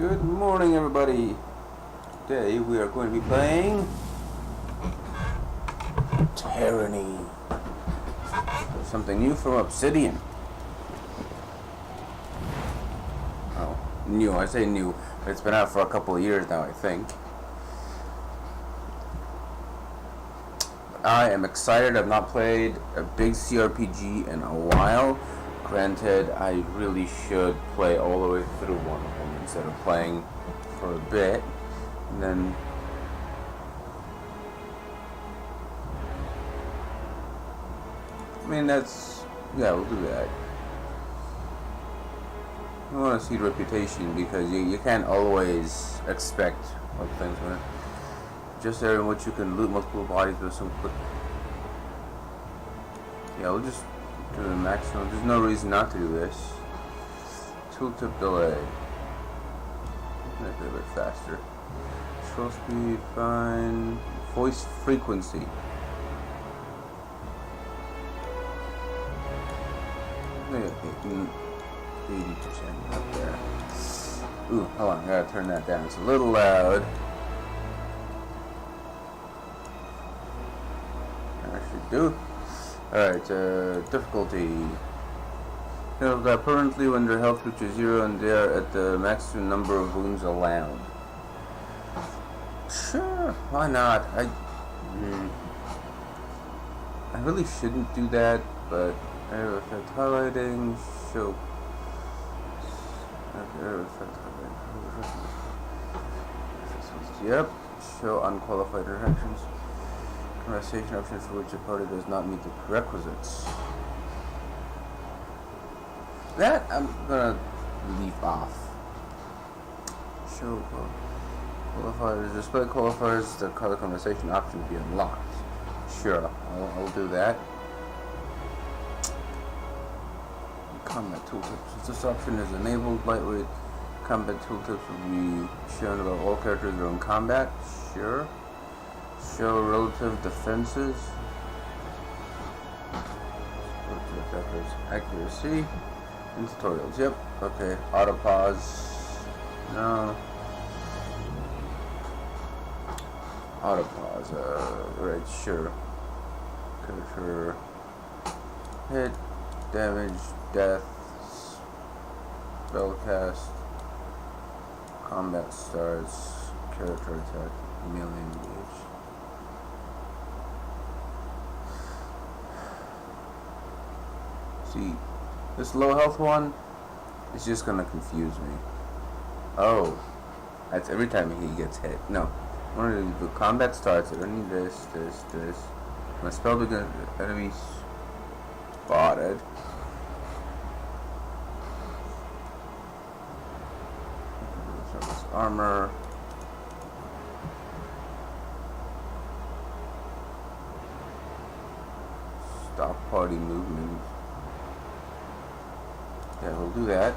Good morning, everybody. Today we are going to be playing Tyranny. Something new from Obsidian. Oh, new. I say new. It's been out for a couple of years now, I think. I am excited. I've not played a big CRPG in a while. Granted, I really should play all the way through one of them instead of playing for a bit. And then I mean, yeah, we'll do that. You want to see the reputation because you can't always expect what things are. Just area in which you can loot multiple bodies with some quick. Yeah, we'll just do the maximum. There's no reason not to do this. Tooltip delay. Make it a bit faster. Control speed, fine. Voice frequency. Maybe 80% up there. Ooh, hold on, I gotta turn that down. It's a little loud. I should do. Alright, difficulty. Heal that permanently when their health reaches 0 and they are at the maximum number of wounds allowed. Sure, why not? I really shouldn't do that, but arrow effect highlighting, show. Arrow effect highlighting. Yep, show unqualified interactions. Conversation options for which the party does not meet the prerequisites. That I'm gonna leave off. Show qualifiers. Display qualifiers. The color conversation option be unlocked. Sure, I'll do that. Combat tooltips. This option is enabled. Lightweight combat tooltips will be shown about all characters are in combat. Sure. Show relative defenses. Accuracy. In tutorials. Yep. Okay. Auto pause. No. Auto pause. Right. Sure. Character. Hit. Damage. Death. Spellcast. Combat starts. Character attack. Melee engage. See, this low health one is just gonna confuse me. Oh, that's every time he gets hit. No, when the combat starts, I don't need this. My spell begins. Enemy spotted. Surface armor. Stop party movement. Yeah, we'll do that.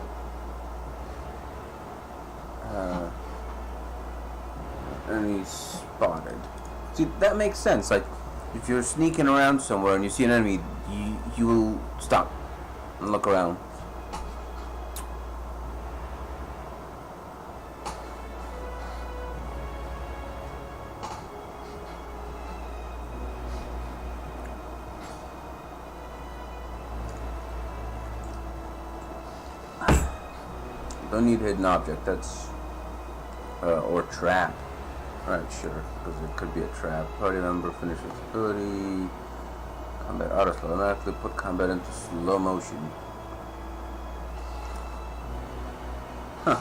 And he's spotted. See, that makes sense. Like, if you're sneaking around somewhere and you see an enemy, you will stop and look around. Don't need hidden object, that's or trap. Alright, sure, because it could be a trap. Party member finishes ability. Combat auto slow. Automatically put combat into slow motion. Huh.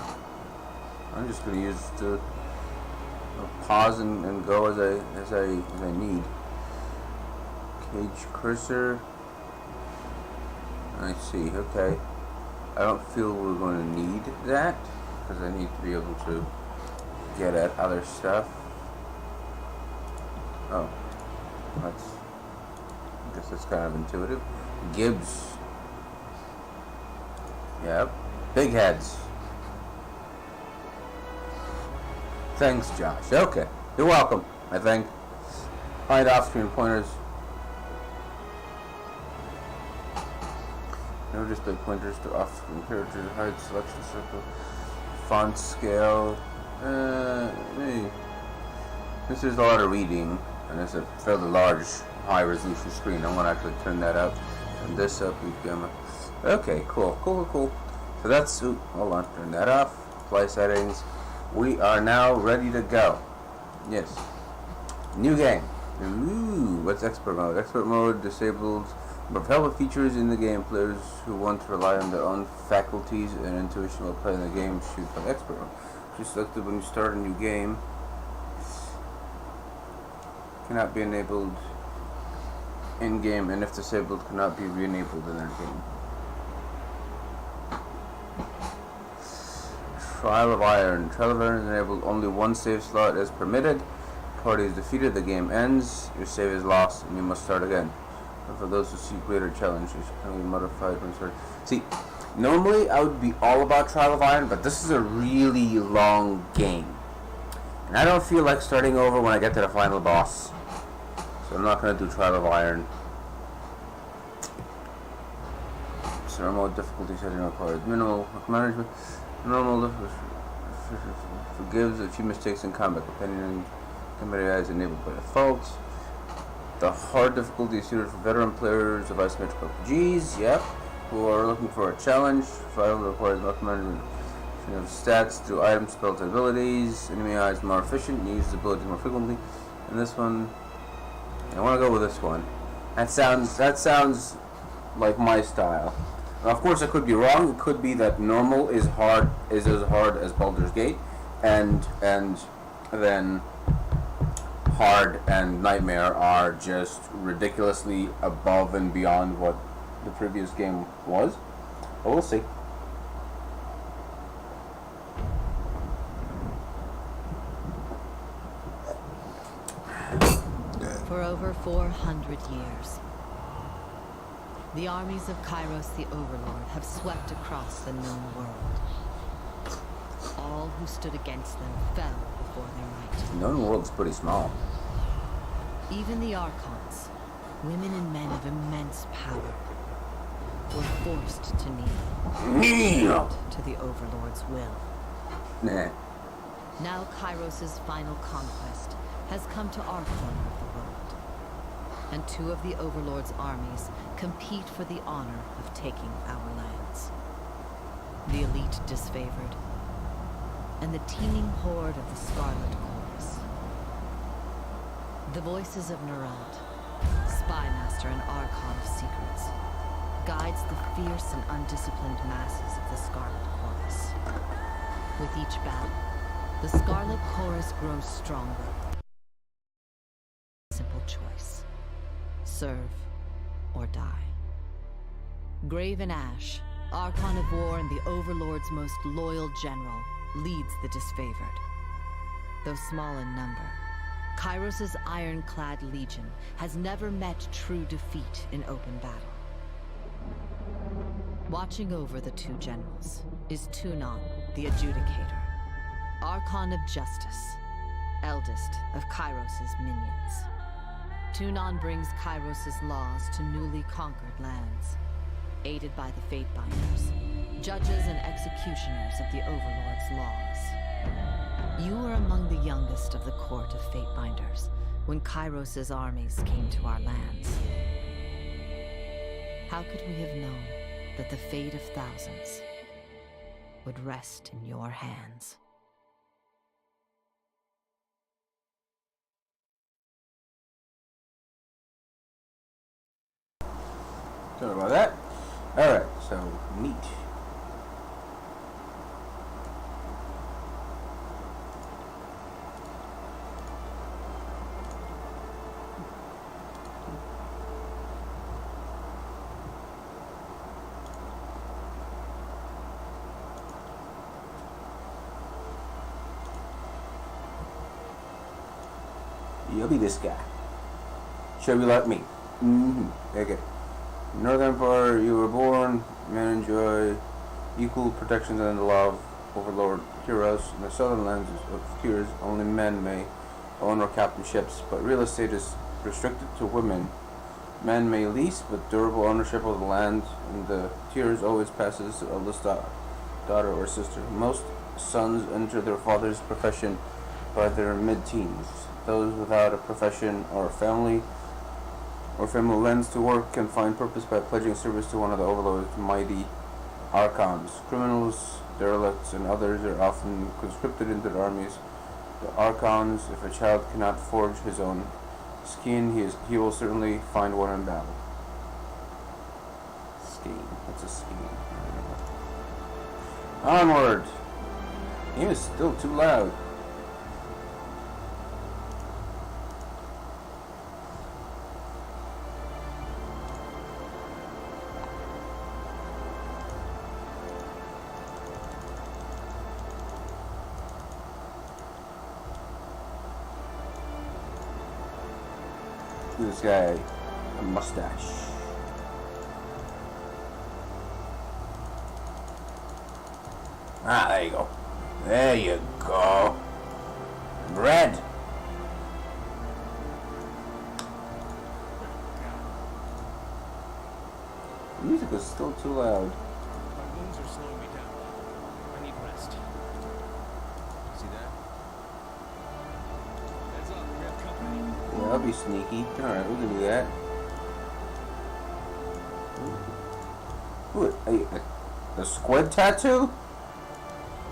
I'm just gonna use the pause and go as I need. Cage cursor. I see, okay. I don't feel we're going to need that because I need to be able to get at other stuff. Oh, I guess that's kind of intuitive. Gibbs. Yep. Big heads. Thanks, Josh. Okay. You're welcome, I think. Find off-screen pointers. No display pointers to off-screen characters. Hide selection circle. font scale. Hey. This is a lot of reading, and it's a fairly large, high-resolution screen. I'm gonna actually turn that up. Turn this up. Okay, cool. So that's. Ooh, hold on. Turn that off. Apply settings. We are now ready to go. Yes. New game. Ooh, what's expert mode? Expert mode disables helpful features in the game. Players who want to rely on their own faculties and intuition while playing the game should have expert mode. Just selected when you start a new game. Cannot be enabled in game, and if disabled, cannot be re-enabled in that game. Trial of Iron. Trial of Iron is enabled. Only one save slot is permitted. Party is defeated. The game ends. Your save is lost, and you must start again. And for those who seek greater challenges, can be modified when started. See, normally I would be all about Trial of Iron, but this is a really long game, and I don't feel like starting over when I get to the final boss. So I'm not going to do Trial of Iron. Normal difficulty setting required. Minimal management. Normal difficulty forgives a few mistakes in combat. Companion is enabled by default. The hard difficulty is suited for veteran players of isometric RPGs. Yep. Who are looking for a challenge. Survival requires enough management of stats through items, spells, and abilities. Enemy eyes more efficient. Use abilities more frequently. And this one, I want to go with this one. That sounds like my style. Now, of course, I could be wrong. It could be that normal is as hard as Baldur's Gate, and then hard and nightmare are just ridiculously above and beyond what the previous game was. But we'll see. For over 400 years, the armies of Kairos the Overlord have swept across the known world. All who stood against them fell before their might. The known world's pretty small. Even the Archons, women and men of immense power, were forced to kneel to the Overlord's will. Nah. Now Kairos' final conquest has come to our corner of the world, and two of the Overlord's armies compete for the honor of taking our lands. The elite disfavored, and the teeming horde of the Scarlet Chorus. The voices of Nerad, spymaster and archon of secrets, guides the fierce and undisciplined masses of the Scarlet Chorus. With each battle, the Scarlet Chorus grows stronger. Simple choice: serve or die. Graven Ash, Archon of War and the Overlord's most loyal general, leads the disfavored. Though small in number, Kairos' ironclad legion has never met true defeat in open battle. Watching over the two generals is Tunon, the Adjudicator, Archon of Justice, eldest of Kairos' minions. Tunon brings Kairos' laws to newly conquered lands, aided by the Fatebinders, judges and executioners of the Overlord's laws. You were among the youngest of the court of Fatebinders when Kairos' armies came to our lands. How could we have known that the fate of thousands would rest in your hands? Sorry about that. Alright, so neat. You'll be this guy. Shall be like me. Okay. Northern Empire, you were born, men enjoy equal protections under the law of Overlord heroes. In the southern lands of Tears, only men may own or captain ships, but real estate is restricted to women. Men may lease, but durable ownership of the land in the Tears always passes to eldest daughter or sister. Most sons enter their father's profession by their mid-teens. Those without a profession or family lands to work can find purpose by pledging service to one of the Overlord's mighty archons. Criminals, derelicts, and others are often conscripted into the armies. The archons, if a child cannot forge his own skin, he will certainly find one in battle. Skein. What's a skein? Onward! Game is still too loud. This guy, a mustache. Ah, there you go. There you go. Red. The music is still too loud. My wounds are slowing me down. I need rest. See that? Heads up, we have company. Yeah, I'll be sneaky. Alright, we can do that. Ooh, a squid tattoo?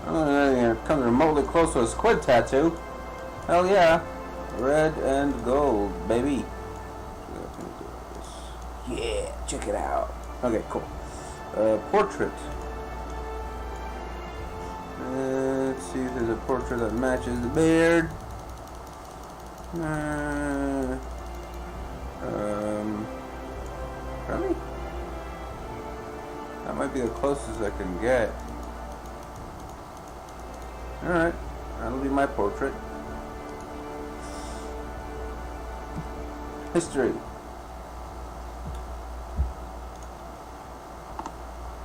I don't know anything that comes remotely close to a squid tattoo. Hell yeah. Red and gold, baby. Yeah, check it out. Okay, cool. Portrait. Let's see if there's a portrait that matches the beard. Really? That might be the closest I can get. Alright, that'll be my portrait. History.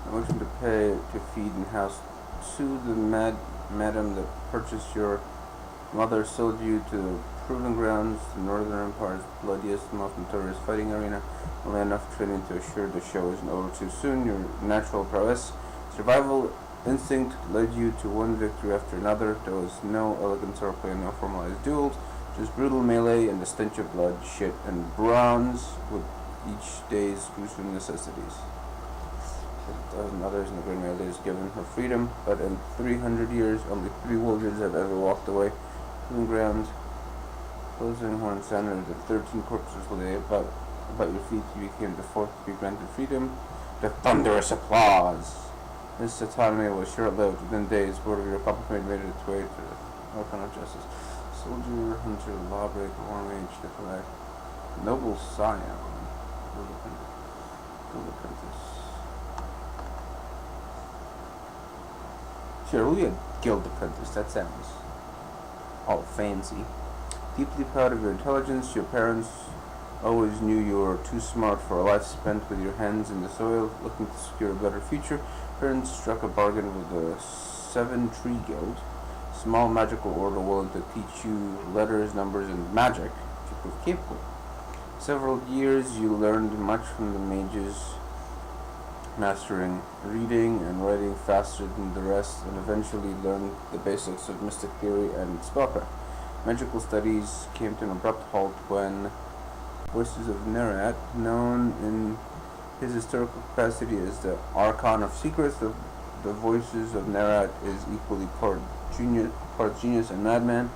I want you to pay to feed and house to the madam that purchased your mother, sold you to the proving grounds, the Northern Empire's bloodiest, most notorious fighting arena. Only enough training to assure the show isn't over too soon. Your natural prowess, survival instinct led you to one victory after another. There was no elegance or play, no formalized duels, just brutal melee and the stench of blood, shit, and bronze with each day's gruesome necessities. 1,000 others in the Great Melee is given her freedom, but in 300 years, only 3 warriors have ever walked away. Proving ground, closing horn standard, the 13 corpses lay about your feet. You became the 4th to be granted freedom. The thunderous applause. This autonomy was short-lived. Within days, word of your accomplishment made its way to the Archon of Justice. Soldier, hunter, lawbreaker, war mage, diplomat, noble scion, guild apprentice. Sure, we'll be a guild apprentice. That sounds all fancy. Deeply proud of your intelligence, your parents always knew you were too smart for a life spent with your hands in the soil, looking to secure a better future. Parents struck a bargain with the 7 Tree Guild, small magical order willing to teach you letters, numbers, and magic if you prove capable. Several years you learned much from the mages, mastering reading and writing faster than the rest, and eventually learned the basics of mystic theory and spellcraft. Magical studies came to an abrupt halt when Voices of Nerat, known in his historical capacity as the Archon of Secrets, the Voices of Nerat is equally part genius and madman.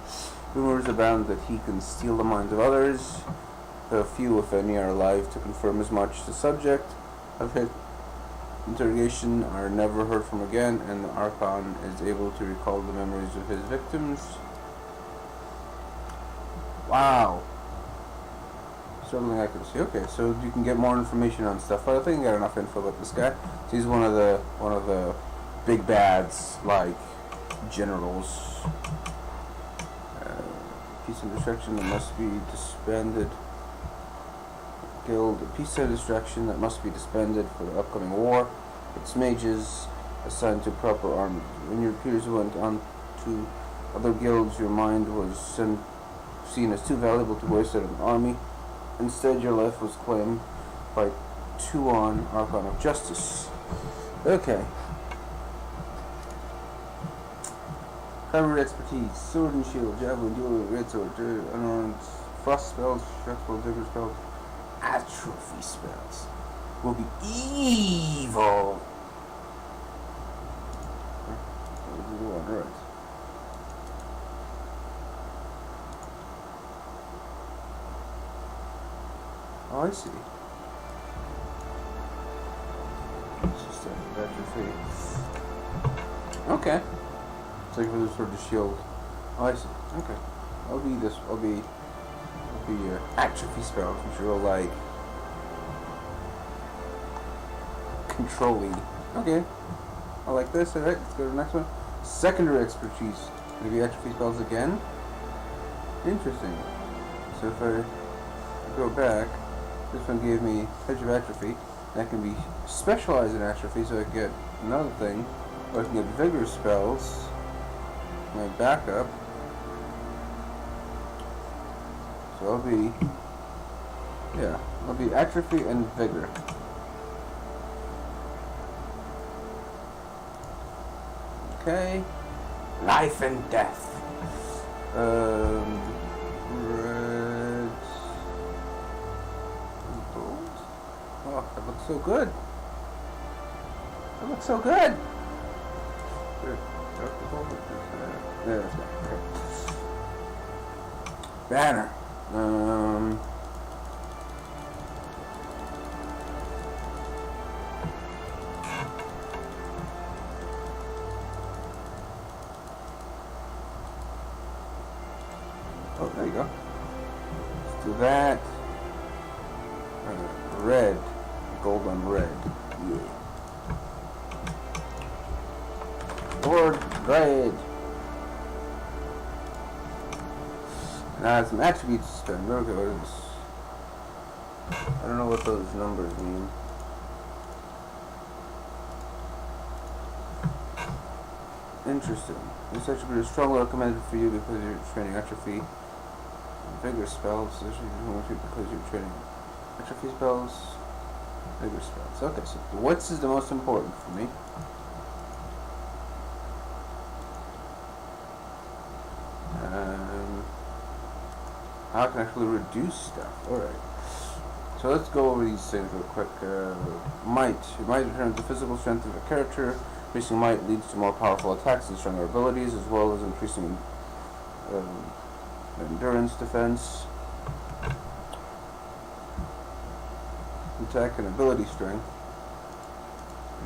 Rumors abound that he can steal the minds of others. The few, if any, are alive to confirm as much. The subject of his interrogation are never heard from again, and the Archon is able to recall the memories of his victims. Wow. Something I can see. Okay, so you can get more information on stuff. I think I got enough info about this guy. So he's one of the big bads, like generals. Peace and distraction that must be disbanded. Guild, a peace and distraction that must be disbanded for the upcoming war. Its mages assigned to proper armies. When your peers went on to other guilds, your mind was seen as too valuable to waste at an army. Instead, your life was claimed by Tuon, Archon of Justice. Okay. Primary expertise, sword and shield, javelin, dual, red sword, unarmed, frost spells, shock spells, vigor spells, atrophy spells. Will be evil. Alright. Oh, I see. It's just a atrophy. Okay. It's like for the sword to shield. Oh, I see. Okay. I'll be atrophy spells, which are all like controlling. Okay. I like this. Alright, let's go to the next one. Secondary expertise. Maybe atrophy spells again. Interesting. So if I go back, this one gave me Edge of Atrophy. That can be specialized in atrophy, so I can get another thing. Or I can get vigor spells. My backup. So I'll be atrophy and vigor. Okay. Life and death. Red. Gold. Oh, that looks so good. That looks so good. There, okay. Banner. Oh, there you go. Let's do that. Red. Gold on red. Yeah. Lord Red. Now some attributes to spend. Okay, what is this? I don't know what those numbers mean. Interesting. This attribute is strongly recommended for you because you're training atrophy. Vigor spells, because you're training atrophy spells. Vigor spells. Okay, so what's is the most important for me? How can I actually reduce stuff? Alright. So let's go over these things real quick. Might. Might determines the physical strength of a character. Increasing might leads to more powerful attacks and stronger abilities, as well as increasing endurance, defense, attack, and ability strength.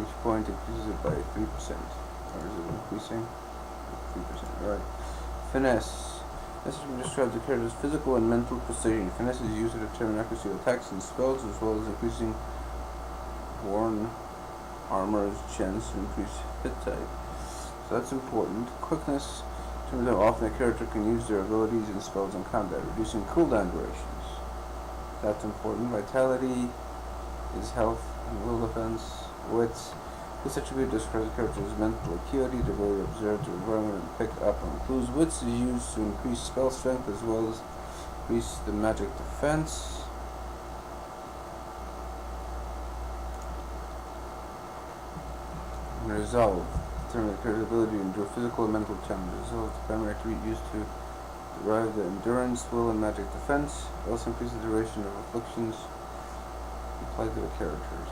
Each point increases it by 3%. Or is it increasing? 3%. Alright. Finesse. This describes the character's physical and mental precision. Finesse is used to determine accuracy of attacks and spells, as well as increasing worn armor's chance to increase hit type. So that's important. Quickness determines how often a character can use their abilities and spells in combat, reducing cooldown durations. That's important. Vitality is health and will defense. Wits. This attribute describes a character's mental acuity, the ability to observe the environment and pick up on clues. Wits is used to increase spell strength as well as increase the magic defense. And resolve. Determine the character's ability to endure physical and mental challenges. Resolve is the primary attribute used to derive the endurance, will, and magic defense. It also increases the duration of afflictions applied to the characters.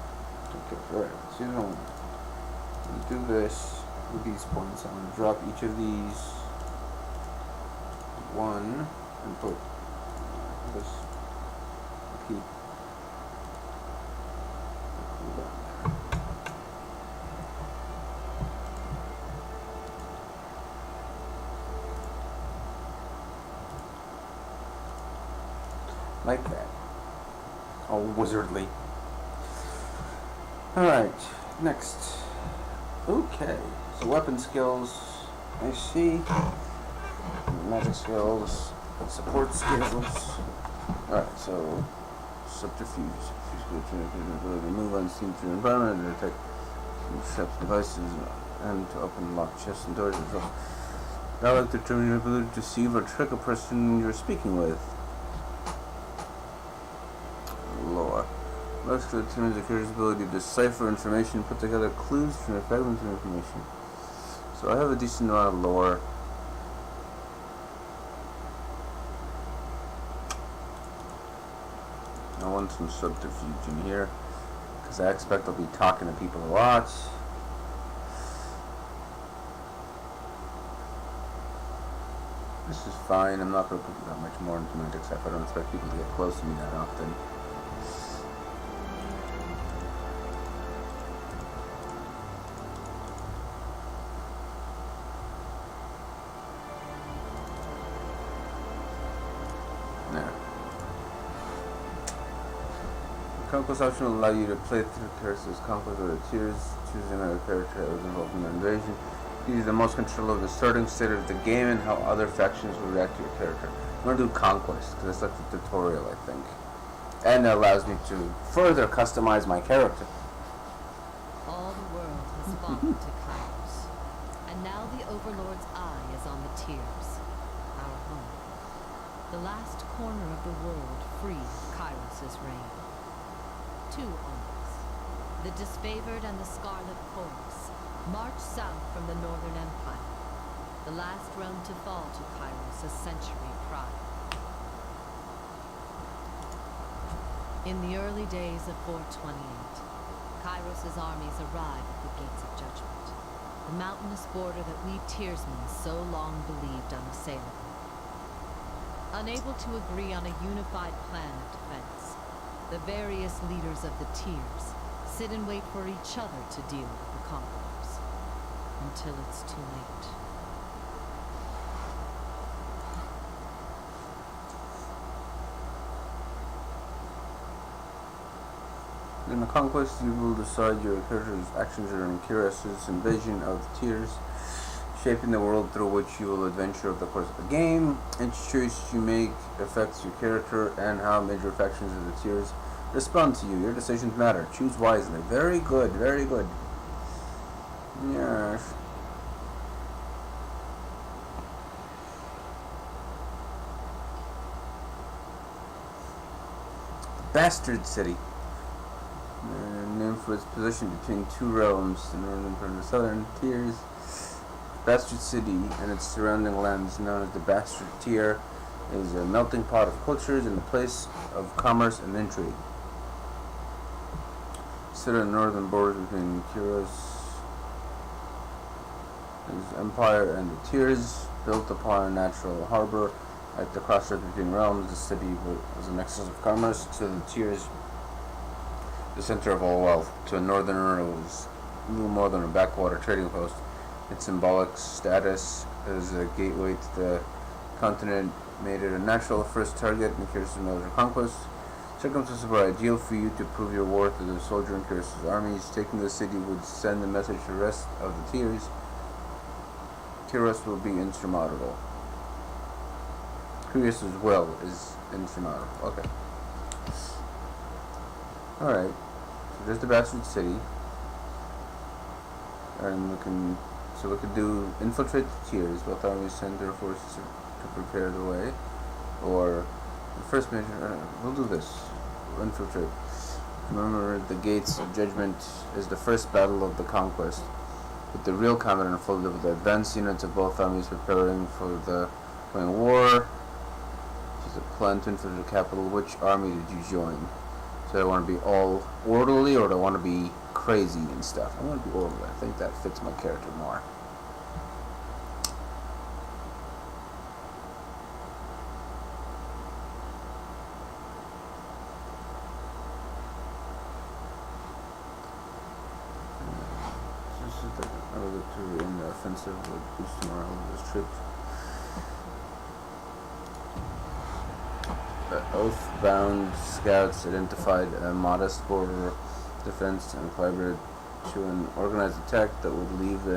Okay, alright, so you don't do this with these points. I'm going to drop each of these one and put this keep like that. All wizardly. Alright, next. Okay, so weapon skills, I see. Magic skills, support skills. Alright, so subterfuge. Ability to move unseen through the environment and detect traps, devices, and to open and lock chests and doors as well. Dialect determines your ability to deceive or trick a person you're speaking with. Lore. Most of the determines the character's ability to decipher information, put together clues from the fragments of information. So I have a decent amount of lore. I want some subterfuge in here, because I expect I'll be talking to people a lot. This is fine. I'm not going to put that much more into it, except I don't expect people to get close to me that often. There. The conquest option will allow you to play through characters' conquest or tiers, choosing a character that was involved in the invasion. Give you the most control of the starting state of the game and how other factions will react to your character. I'm going to do Conquest, because it's like the tutorial, I think. And it allows me to further customize my character. All the world has fallen to Kairos, and now the Overlord's eye is on the Tears, our home. The last corner of the world freed Kairos' reign. Two armies, the Disfavored and the Scarlet Chorus, marched south from the Northern Empire, the last realm to fall to Kairos a century prior. In the early days of 428, Kairos' armies arrived at the Gates of Judgment, the mountainous border that we Tearsmen so long believed unassailable. Unable to agree on a unified plan of defense, the various leaders of the Tears sit and wait for each other to deal with the conquerors. Until it's too late. In the conquest, you will decide your character's actions during Kairos' invasion of the Tears, shaping the world through which you will adventure over the course of the game. Each choice you make affects your character and how major factions of the Tears respond to you. Your decisions matter. Choose wisely. Very good, very good. Yes. Bastard City. Named for its position between two realms, the northern and the southern tiers. Bastard City and its surrounding lands, known as the Bastard Tier, is a melting pot of cultures and a place of commerce and intrigue. Sit on the northern borders between Kairos' empire and the Tears, built upon a natural harbor at the crossroads between realms. The city was a nexus of commerce to the Tears, the center of all wealth. To a northerner, it was little more than a backwater trading post. Its symbolic status as a gateway to the continent made it a natural first target in Kairos' military conquest. Circumstances were ideal for you to prove your worth as a soldier in Kairos' armies. Taking the city would send a message to the rest of the Tears. Kairos will be insurmountable. Kairos' will is insurmountable. Okay. Alright. So there's the Bastard City. And we can do infiltrate the Tears. Both armies send their forces to prepare the way. Or the first major, we'll do this. We'll infiltrate. Remember, the Gates of Judgment is the first battle of the conquest, with the real combat unfolded with the advanced units of both armies preparing for the coming war. Which is a plan to infiltrate the capital. Which army did you join? So I want to be all orderly, or do I want to be crazy and stuff? I want to be orderly. I think that fits my character more. In the offensive would boost morale of those troops. The Oath-bound scouts identified a modest border defense and collaborated to an organized attack that would leave the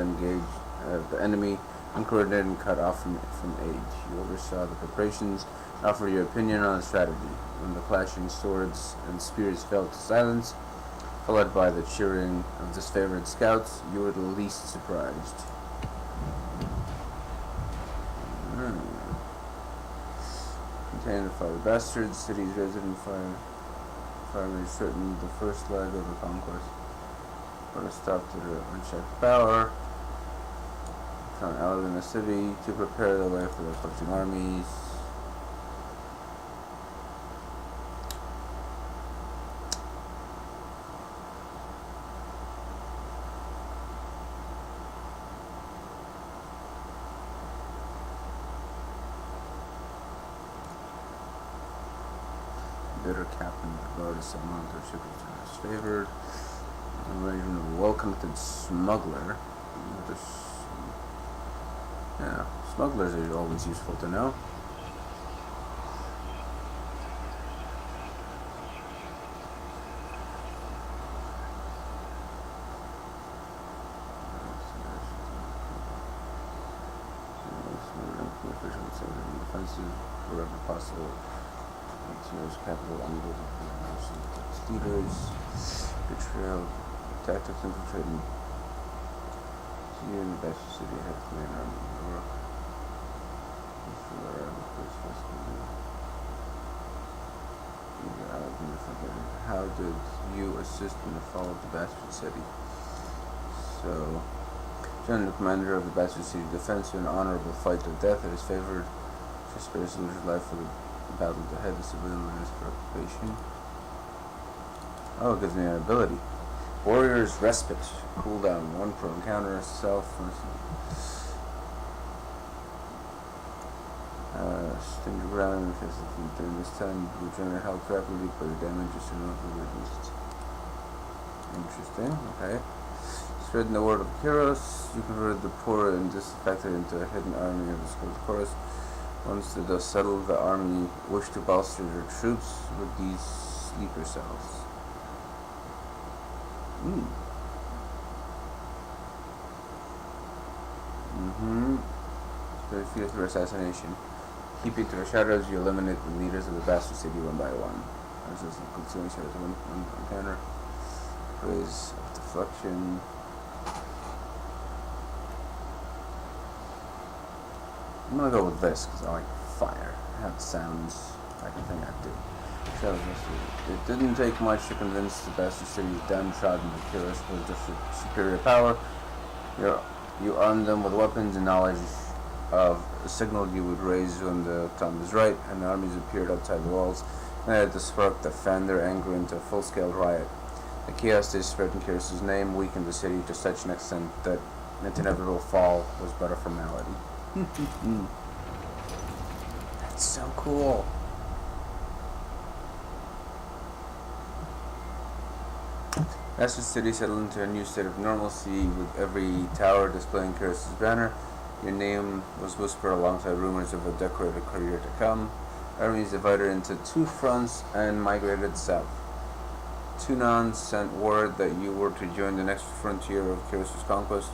enemy uncoordinated and cut off from aid. You oversaw the preparations, offered your opinion on the strategy. When the clashing swords and spears fell to silence, followed by the cheering of disfavored scouts, you were the least surprised. Contained by the Bastard City's resident fire threatened the first leg of the conquest. Put a stop to the unchecked power. Found allies in the city to prepare the way for the approaching armies. bitter captain of the guard is someone their ship is favored. Even a well-connected smuggler. Yeah, smugglers are always useful to know. Defensive wherever possible. Materials capital leaders, betrayal, tactics infiltrating. You in the best city have to an army or how did you assist in the fall of the Bastard City? So, General Commander of the Bastard City Defense, in honorable fight to death that is favored. She spares the loser's life for the battle to head the civilian lines for occupation. Oh, it gives me an ability. Warrior's Respite. Cooldown 1 per encounter. Self. Sting the ground during this time. Regenerate health rapidly, but the damage is soon reduced. Interesting. Okay. Spreading the word of Kyros. You converted the poor and disaffected into a hidden army of the Skull Chorus. Once the dust settled, the army wished to bolster their troops with these sleeper cells. Very fear through assassination. Keeping to the shadows, you eliminate the leaders of the Bastard City one by one. As is consuming shadows one encounter. Praise of deflection. I'm gonna go with this because I like fire. It has sounds like a thing I do. It didn't take much to convince the Bastard City's downtrodden that Kyros was just superior power. You armed them with weapons and knowledge of a signal you would raise when the time was right, and the armies appeared outside the walls, and they had the spark that fanned their anger into a full-scale riot. The chaos they spread in Kyros' name weakened the city to such an extent that its inevitable fall was but a formality. That's so cool. Bastard City settled into a new state of normalcy, with every tower displaying Kyros' banner. Your name was whispered alongside rumors of a decorated career to come. Armies divided into two fronts and migrated south. Tunon sent word that you were to join the next frontier of Kyros' conquest,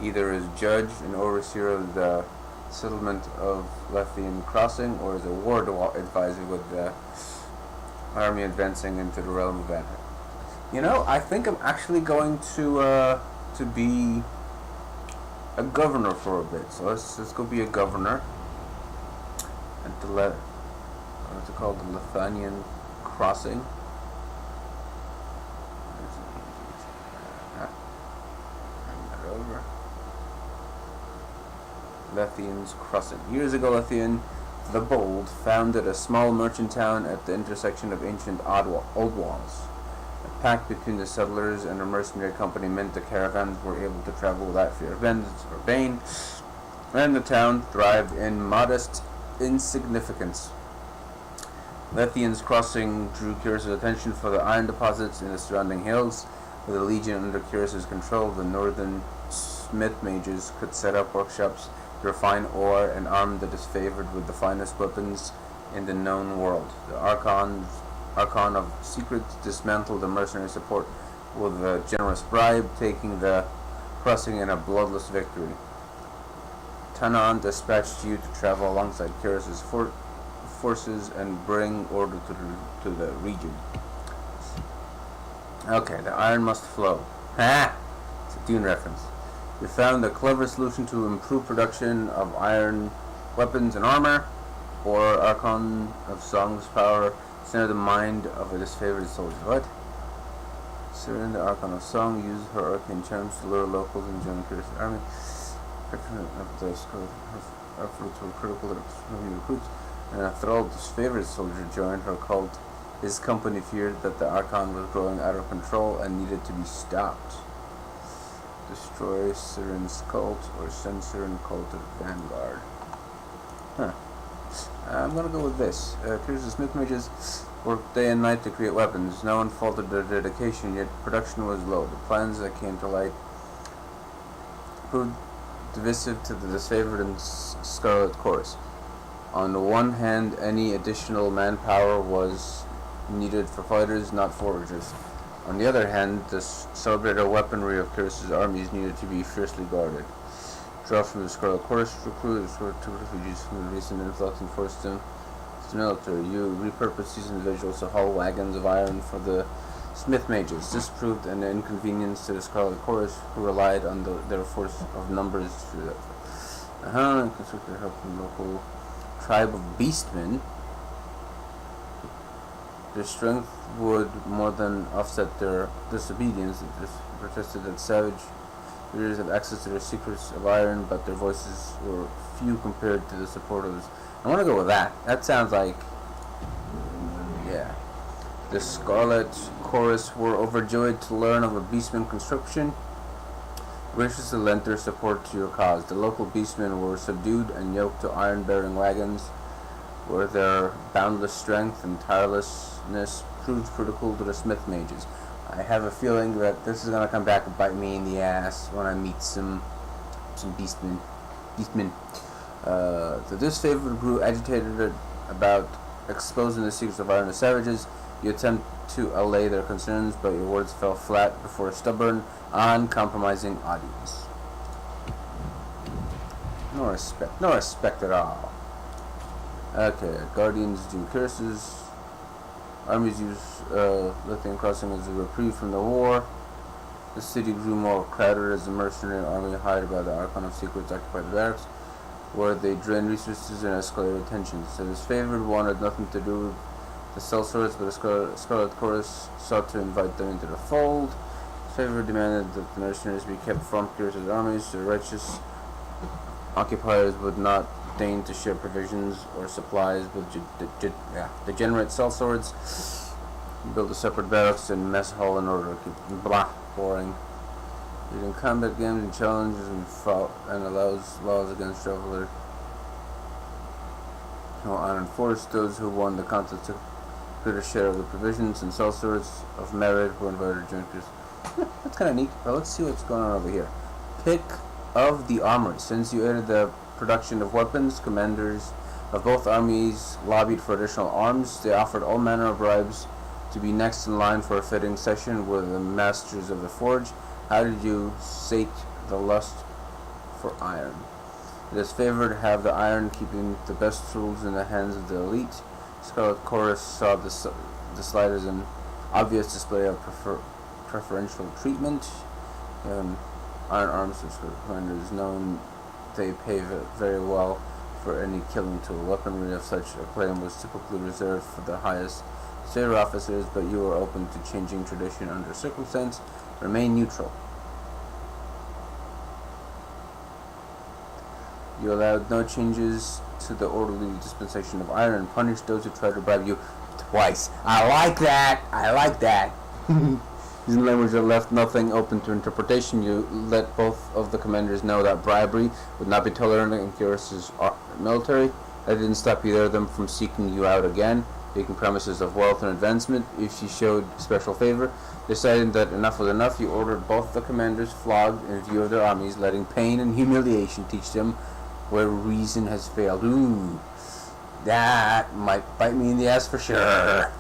either as judge and overseer of the settlement of Lethean Crossing, or as a war advisor with the army advancing into the realm of Vanheim. You know, I think I'm actually going to be a governor for a bit. So let's go be a governor at the what's it called, the Lethean Crossing. Lethean's Crossing. Years ago, Lethean the Bold founded a small merchant town at the intersection of ancient old walls. A pact between the settlers and a mercenary company meant the caravans were able to travel without fear of bandits or bane, and the town thrived in modest insignificance. Lethean's Crossing drew Kyros' attention for the iron deposits in the surrounding hills. With a legion under Kyros' control, the northern smith mages could set up workshops to refine ore and arm the disfavored with the finest weapons in the known world. The Archon of Secrets dismantled the mercenary support with a generous bribe, taking the crossing in a bloodless victory. Tanan dispatched you to travel alongside Kyros' forces and bring order to the region. Okay, the iron must flow. Ha! It's a Dune reference. You found a clever solution to improve production of iron weapons and armor, or Archon of Song's power, center the mind of a disfavored soldier. What? Siren, the Archon of Song, used her arcane charms to lure locals and join Kyros' army. Of the efforts were critical to recruits, and a thralled disfavored soldier joined her cult. His company feared that the Archon was growing out of control and needed to be stopped. Destroy Siren's cult or send Siren cult to the vanguard. Huh. I'm gonna go with this. Curses Smith mages worked day and night to create weapons. No one faulted their dedication, yet production was low. The plans that came to light proved divisive to the disfavored and Scarlet Chorus. On the one hand, any additional manpower was needed for fighters, not foragers. On the other hand, the celebrated weaponry of Curse's armies needed to be fiercely guarded. Draw from the Scarlet Chorus recruit two refugees from the recent influx and forced them to the military. You repurposed these individuals to haul wagons of iron for the Smith mages. This proved an inconvenience to the Scarlet Chorus, who relied on their force of numbers to constructed help from the local tribe of beastmen. Their strength would more than offset their disobedience. It protested that savage leaders have access to their secrets of iron, but their voices were few compared to the supporters. I want to go with that. That sounds like, yeah. The Scarlet Chorus were overjoyed to learn of a beastman conscription, graciously lent their support to your cause. The local beastmen were subdued and yoked to iron-bearing wagons, where their boundless strength and tirelessness proved critical to the Smith mages. I have a feeling that this is gonna come back and bite me in the ass when I meet some beastmen. The disfavored grew agitated about exposing the secrets of iron to savages. You attempt to allay their concerns, but your words fell flat before a stubborn, uncompromising audience. No respect at all. Okay, Guardians do curses. Armies use Lithium Crossing as a reprieve from the war. The city grew more crowded as the mercenary army hired by the Archon of Secrets occupied the barracks, where they drained resources and escalated tensions. The disfavored wanted nothing to do with the sellswords, but the Scarlet Chorus sought to invite them into the fold. The disfavored demanded that the mercenaries be kept from Curse's armies. The righteous occupiers would not deign to share provisions or supplies with degenerate sellswords. Build a separate barracks and mess hall in order to keep boring. Using combat games and challenges and allows laws against travelers. No unenforced. Those who won the contest took a greater share of the provisions, and sellswords of merit were invited to join us. That's kind of neat. But let's see what's going on over here. Pick of the armory. Since you aided the production of weapons, commanders of both armies lobbied for additional arms. They offered all manner of bribes to be next in line for a fitting session with the masters of the forge. How did you sate the lust for iron? It is favored have the iron, keeping the best tools in the hands of the elite. Scarlet Chorus saw the slide as an obvious display of preferential treatment. Iron arms of commanders known they pay very well for any killing tool. Weaponry of such acclaim was typically reserved for the highest sailor officers, but you are open to changing tradition under circumstance. Remain neutral. You allowed no changes to the orderly dispensation of iron and punished those who tried to bribe you twice. I like that. Using language that left nothing open to interpretation, you let both of the commanders know that bribery would not be tolerated in Curse's military. That didn't stop either of them from seeking you out again, making promises of wealth and advancement if she showed special favor. Deciding that enough was enough, you ordered both the commanders flogged in view of their armies, letting pain and humiliation teach them where reason has failed. Ooh, that might bite me in the ass for sure.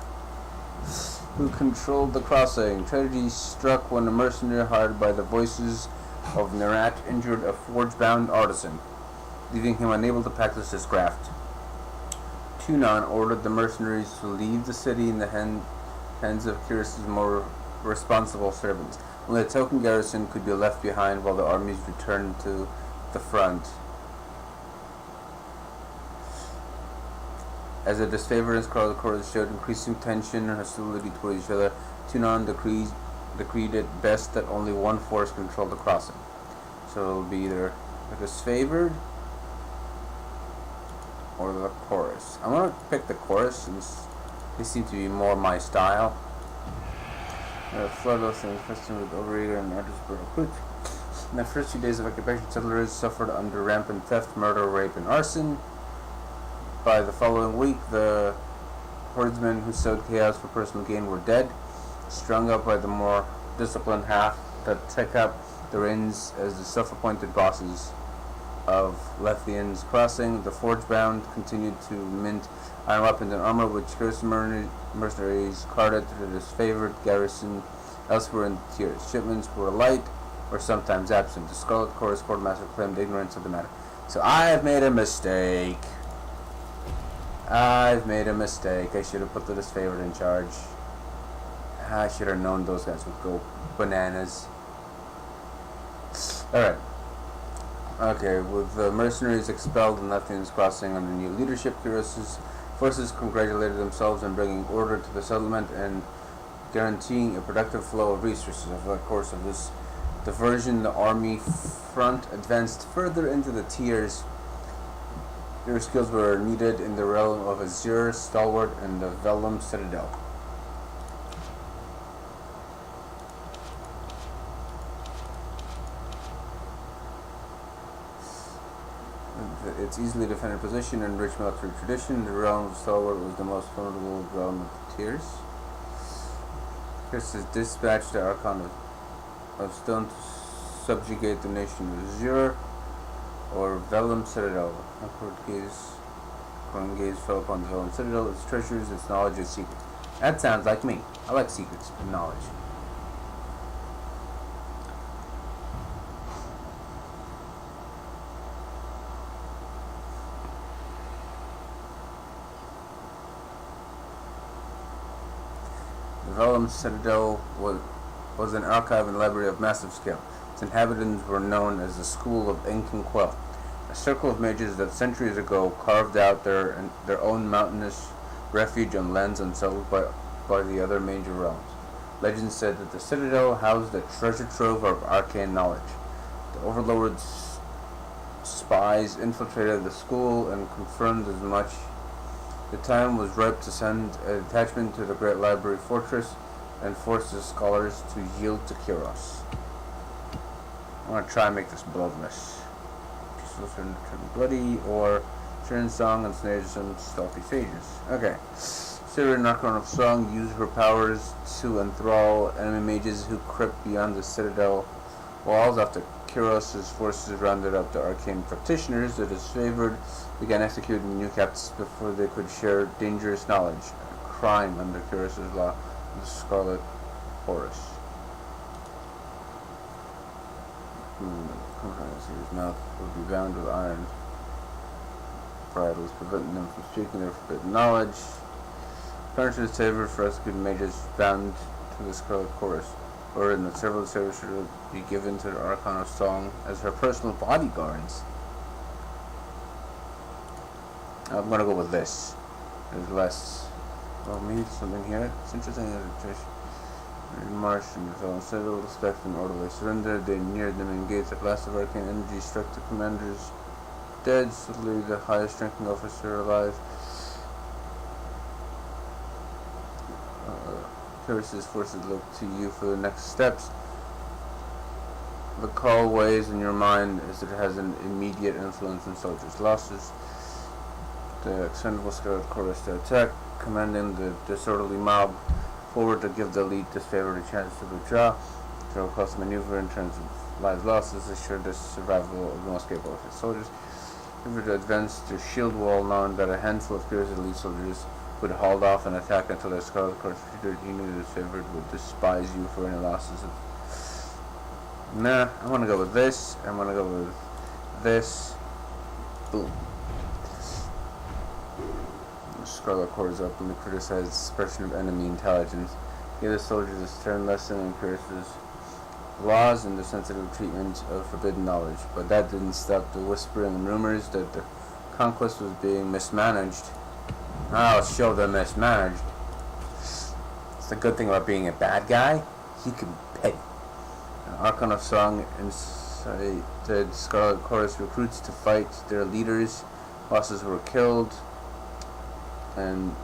Who controlled the crossing? Tragedy struck when a mercenary hired by the voices of Nerat injured a forge-bound artisan, leaving him unable to practice his craft. Tunon ordered the mercenaries to leave the city in the hands of Curse's more responsible servants. Only a token garrison could be left behind while the armies returned to the front. As the disfavored and Scarlet Chorus showed increasing tension and hostility toward each other, Tunon decreed it best that only one force controlled the crossing. So it'll be either the disfavored or the chorus. I'm going to pick the chorus since they seem to be more my style. Floodless and infested with overeager and artist recruits. In the first few days of occupation, settlers suffered under rampant theft, murder, rape, and arson. By the following week, the herdsmen who sowed chaos for personal gain were dead, strung up by the more disciplined half that took up the reins as the self-appointed bosses of Lethian's Crossing. The Forge-bound continued to mint iron weapons and armor, which mercenaries carted to the disfavored garrison elsewhere in the tiers. Shipments were light or sometimes absent. The Scarlet Chorus Quartermaster claimed ignorance of the matter. So I've made a mistake. I should have put the disfavored in charge. I should have known those guys would go bananas. Alright. Okay, with the mercenaries expelled and Lethian's Crossing under new leadership, Kyros' forces congratulated themselves on bringing order to the settlement and guaranteeing a productive flow of resources. Over the course of this diversion, the army front advanced further into the tiers. Their skills were needed in the realm of Azure, Stalwart, and the Vellum Citadel. Its easily defended position and rich military tradition, the realm of Stalwart was the most formidable realm of the tiers. Chris has dispatched the Archon of Stone to subjugate the nation of Azure, or Vellum Citadel. Upward gaze fell upon the Vellum Citadel, its treasures, its knowledge, its secrets. That sounds like me. I like secrets and knowledge. The Vellum Citadel was an archive and library of massive scale. Its inhabitants were known as the School of Ink and Quell, a circle of mages that centuries ago carved out their own mountainous refuge on lands unsettled by the other major realms. Legend said that the Citadel housed a treasure trove of arcane knowledge. The Overlord's spies infiltrated the school and confirmed as much. The time was ripe to send a detachment to the Great Library Fortress and force the scholars to yield to Kyros. I want to try and make this bloodless. Peaceful turn bloody, or turn song and snare some stealthy sages. Okay. Syrian Archon of Song used her powers to enthrall enemy mages who crept beyond the Citadel walls. After Kyros' forces rounded up the arcane practitioners, the disfavored began executing new captives before they could share dangerous knowledge, a crime under Kyros' law of the Scarlet Horus. His mouth would be bound with iron bridles, preventing them from speaking their forbidden knowledge. Punishment is favored for executing mages bound to the Scarlet Chorus, or in the several service should be given to the Archon of Song as her personal bodyguards. I'm gonna go with this. There's less. Well, maybe something here. It's interesting that it March and the Vellum Citadel, respect and orderly surrender. They neared them and gates. A blast of arcane energy struck the commanders dead. Suddenly, the highest ranking officer alive. Kyros' forces look to you for the next steps. The call weighs in your mind as it has an immediate influence on soldiers' losses. The expendable Scarlet Chorus to attack, commanding the disorderly mob forward to give the elite disfavored a chance to withdraw. Throw across the maneuver in terms of lives losses, assure the survival of the most capable of his soldiers. If to advance their shield wall, knowing that a handful of Kyros' elite soldiers would hold off and attack until their Scarlet Chorus retreated. He knew the disfavored would despise you for any losses. Nah, I'm gonna go with this. I'm gonna go with this. Boom. Scarlet Chorus openly criticized the suppression of enemy intelligence, gave the soldiers a stern lesson in Kyros' laws and the sensitive treatment of forbidden knowledge. But that didn't stop the whispering and rumors that the conquest was being mismanaged. I'll show them mismanaged. It's the good thing about being a bad guy. You can pay. Archon of Song incited Scarlet Chorus recruits to fight their leaders. Bosses were killed. And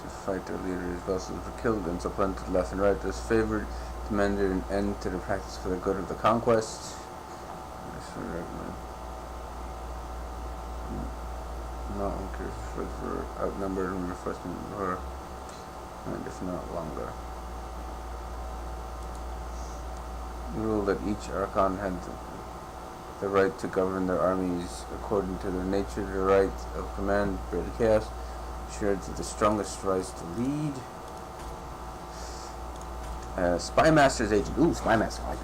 to fight their leaders, vessels were killed and supplanted left and right. This favored demanded an end to the practice for the good of the conquest. not when Kyros's were outnumbered and reinforcements were, and if not longer. He ruled that each Archon had the right to govern their armies according to their nature, the right of command, create chaos, assured that the strongest rise to lead. Spy Master's agent. Ooh, Spy Master, I like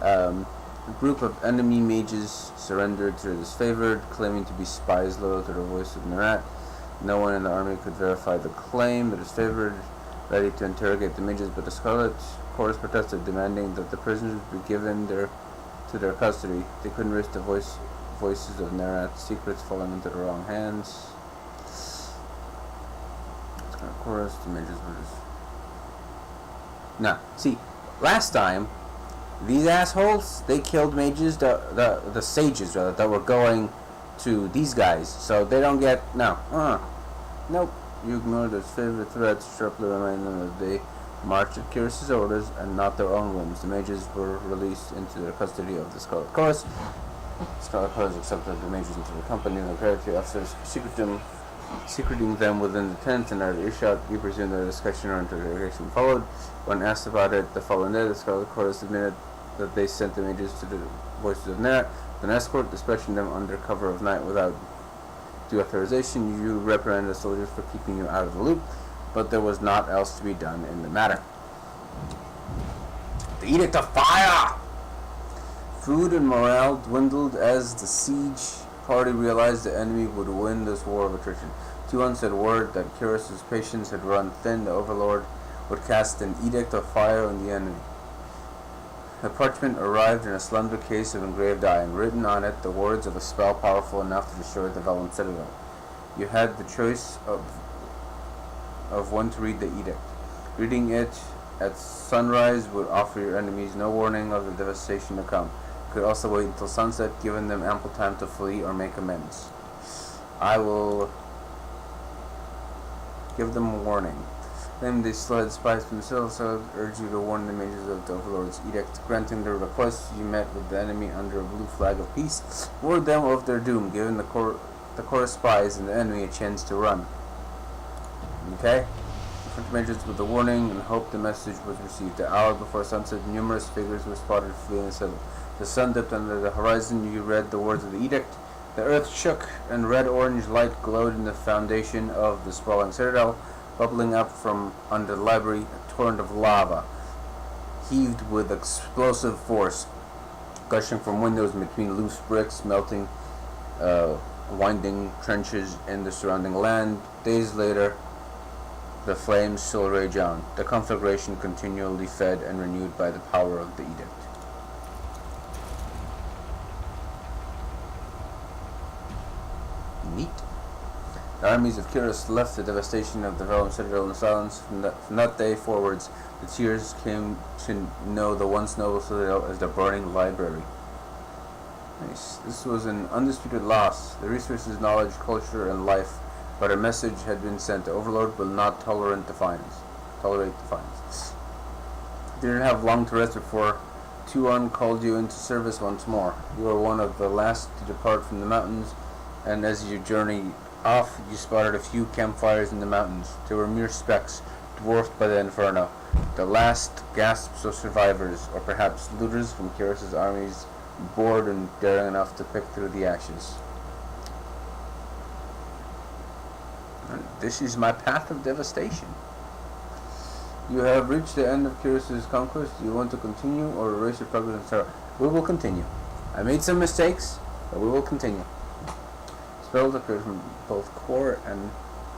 that. A group of enemy mages surrendered to the disfavored, claiming to be spies loyal to the voice of Nerat. No one in the army could verify the claim. The disfavored, ready to interrogate the mages, but the Scarlet Chorus protested, demanding that the prisoners be given to their custody. They couldn't risk the voices of Nerat's secrets falling into the wrong hands. Scarlet Chorus, the mages were just... Nah, see, last time, these assholes, they killed mages, the sages, rather, that were going to these guys, so they don't get, no, nope, you ignored their favorite threats, sharply reminding them that they marched at Kyros's orders and not their own whims. The mages were released into the custody of the Scarlet Chorus. Scarlet Chorus accepted the mages into the company of the military officers, secreting them within the tent and out of earshot. You presume that a discussion or interrogation followed. When asked about it the following day, the Scarlet Chorus admitted that they sent the mages to the voices of Nerat, an escort, dispatching them under cover of night without due authorization. You reprimanded the soldiers for keeping you out of the loop, but there was naught else to be done in the matter. The Edict of Fire! Food and morale dwindled as the siege party realized the enemy would win this war of attrition. Tuon said word that Kyros's patience had run thin. The Overlord would cast an Edict of Fire on the enemy. The parchment arrived in a slender case of engraved iron. Written on it, the words of a spell powerful enough to destroy the Vellum Citadel. You had the choice of when to read the edict. Reading it at sunrise would offer your enemies no warning of the devastation to come. You could also wait until sunset, giving them ample time to flee or make amends. I will give them a warning. Then they slid spies themselves, so I urge you to warn the mages of the Overlord's edict. Granting their request, you met with the enemy under a blue flag of peace. Warned them of their doom, giving the chorus spies and the enemy a chance to run. Okay? Different mages with the warning and hoped the message was received. The hour before sunset, numerous figures were spotted fleeing the citadel. The sun dipped under the horizon. You read the words of the edict. The earth shook, and red-orange light glowed in the foundation of the sprawling citadel. Bubbling up from under the library, a torrent of lava heaved with explosive force, gushing from windows between loose bricks, melting winding trenches in the surrounding land. Days later, the flames still rage on, the conflagration continually fed and renewed by the power of the edict. Neat. The armies of Kyros left the devastation of the Vellum Citadel in silence. From that day forwards, the Tears came to know the once noble citadel as the burning library. Nice. This was an undisputed loss. The resources, knowledge, culture, and life, but a message had been sent. The Overlord will not tolerate defiance. You didn't have long to rest before Tuon called you into service once more. You were one of the last to depart from the mountains, and as you journeyed off, you spotted a few campfires in the mountains. They were mere specks, dwarfed by the inferno. The last gasps of survivors, or perhaps looters from Kyros's armies, bored and daring enough to pick through the ashes. And this is my path of devastation. You have reached the end of Kyros's conquest. Do you want to continue or erase your progress and sorrow? We will continue. I made some mistakes, but we will continue. Spells appear from both core and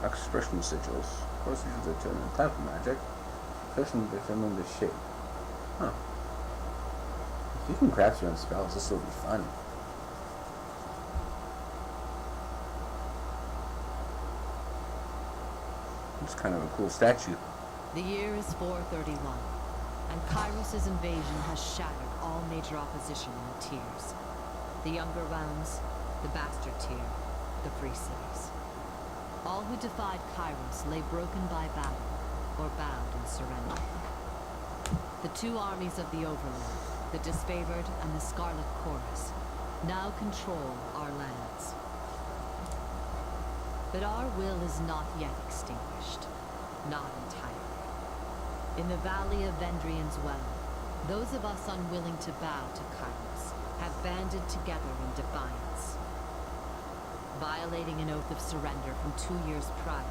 expression sigils. Core sigils determine the type of magic. Expression determine the shape. Huh. If you can craft your own spells, this will be fun. It's kind of a cool statue. The year is 431, and Kyros's invasion has shattered all major opposition in the tiers. The younger realms, the bastard tier, the free cities. All who defied Kyros lay broken by battle, or bowed in surrender. The two armies of the Overlord, the disfavored and the Scarlet Chorus, now control our lands. But our will is not yet extinguished. Not entirely. In the valley of Vendrian's Well, those of us unwilling to bow to Kairos have banded together in defiance. Violating an oath of surrender from 2 years prior,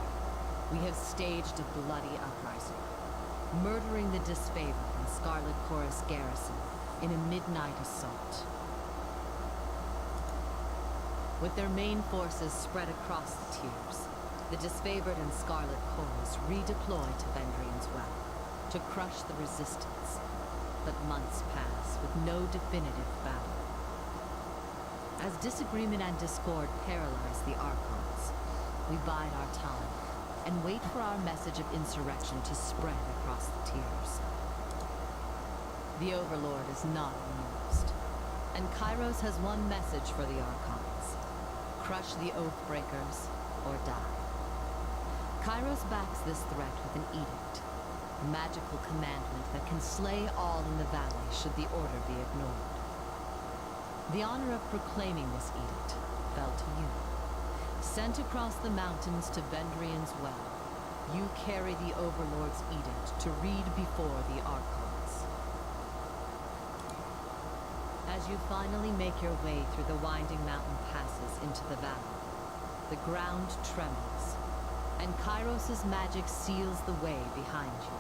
we have staged a bloody uprising, murdering the disfavored in Scarlet Chorus garrison in a midnight assault. With their main forces spread across the tiers, the disfavored and Scarlet Chorus redeployed to Vendrian's Well to crush the resistance. But months pass with no definitive battle. As disagreement and discord paralyze the Archons, we bide our time and wait for our message of insurrection to spread across the tiers. The Overlord is not amused, and Kairos has one message for the Archons: crush the Oathbreakers or die. Kairos backs this threat with an edict, a magical commandment that can slay all in the valley should the order be ignored. The honor of proclaiming this edict fell to you. Sent across the mountains to Vendrian's Well, you carry the Overlord's edict to read before the Archons. As you finally make your way through the winding mountain passes into the valley, the ground trembles, and Kairos' magic seals the way behind you.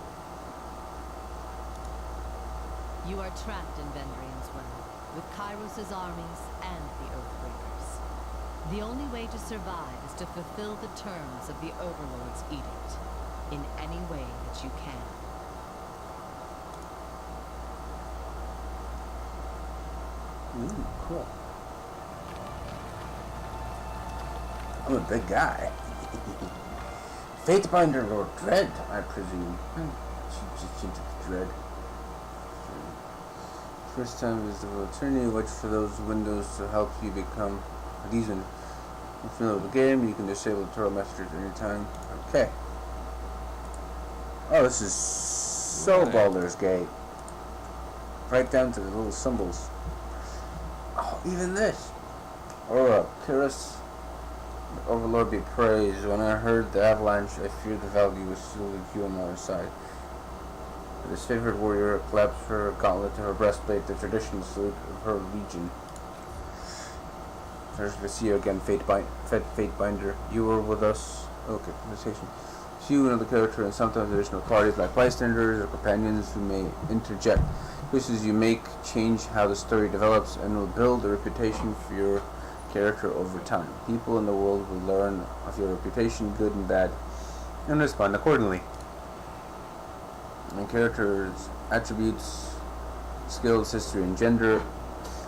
You are trapped in Vendrian's Well, with Kairos' armies and the Oathbreakers. The only way to survive is to fulfill the terms of the Overlord's edict, in any way that you can. Ooh, cool. I'm a big guy. Fatebinder or Dread, I presume. She just into the Dread. First time is the Tyranny. Watch for those windows to help you become these ones. If you know the game, you can disable the turtle messages anytime. Okay. Oh, this is so Baldur's Gate. Right down to the little symbols. Oh, even this. Aura, Kairos, Overlord be praised. When I heard the avalanche, I feared the valley was still with you on our side. This favored warrior claps her gauntlet to her breastplate, the traditional salute of her legion. There's to see you again, Fatebinder. You were with us. Okay, conversation. See you another character and sometimes additional parties like bystanders or companions who may interject. Choices you make change how the story develops and will build a reputation for your character over time. People in the world will learn of your reputation, good and bad, and respond accordingly. And characters' attributes, skills, history, and gender,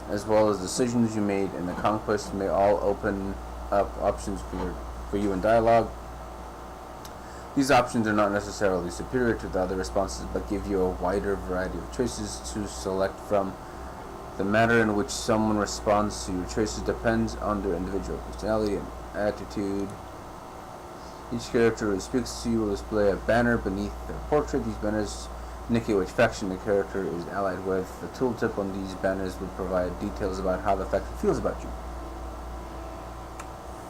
as well as decisions you made in the conquest, may all open up options for you in dialogue. These options are not necessarily superior to the other responses, but give you a wider variety of choices to select from. The manner in which someone responds to your choices depends on their individual personality and attitude. Each character who speaks to you will display a banner beneath their portrait. These banners indicate which faction the character is allied with. The tooltip on these banners will provide details about how the faction feels about you.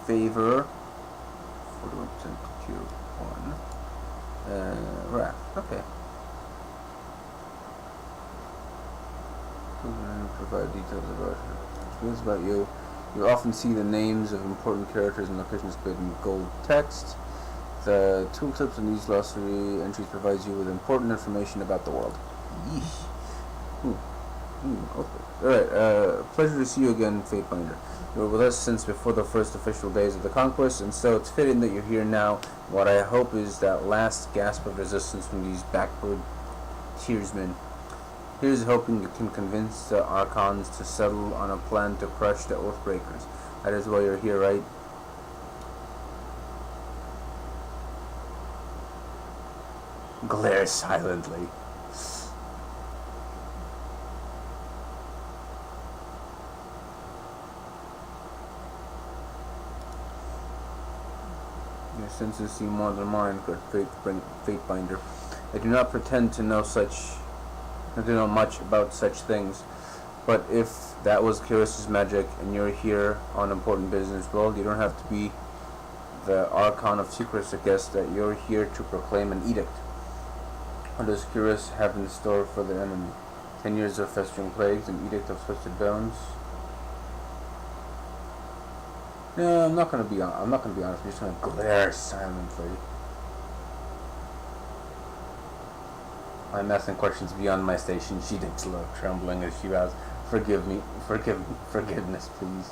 Favor, 41% tier 1. Wrath, okay. Provide details about her. Feels about you. You often see the names of important characters and locations displayed in gold text. The tooltips in these glossary entries provides you with important information about the world. Yeesh. Okay. Alright, pleasure to see you again, Fatebinder. You were with us since before the first official days of the conquest, and so it's fitting that you're here now. What I hope is that last gasp of resistance from these backward tiersmen. Here's hoping you can convince the Archons to settle on a plan to crush the Oathbreakers. That is why you're here, right? Glare silently. Your senses seem more than mine, good Fatebinder. I do not pretend to know much about such things, but if that was Kairos' magic and you're here on important business, well, you don't have to be the Archon of Secrets suggests that you're here to proclaim an edict. What does Curious have in store for the enemy? 10 years of festering plagues, an edict of twisted bones. No, I'm not gonna be honest. I'm just gonna glare silently. I'm asking questions beyond my station. She digs low, trembling as she vows, forgiveness, please.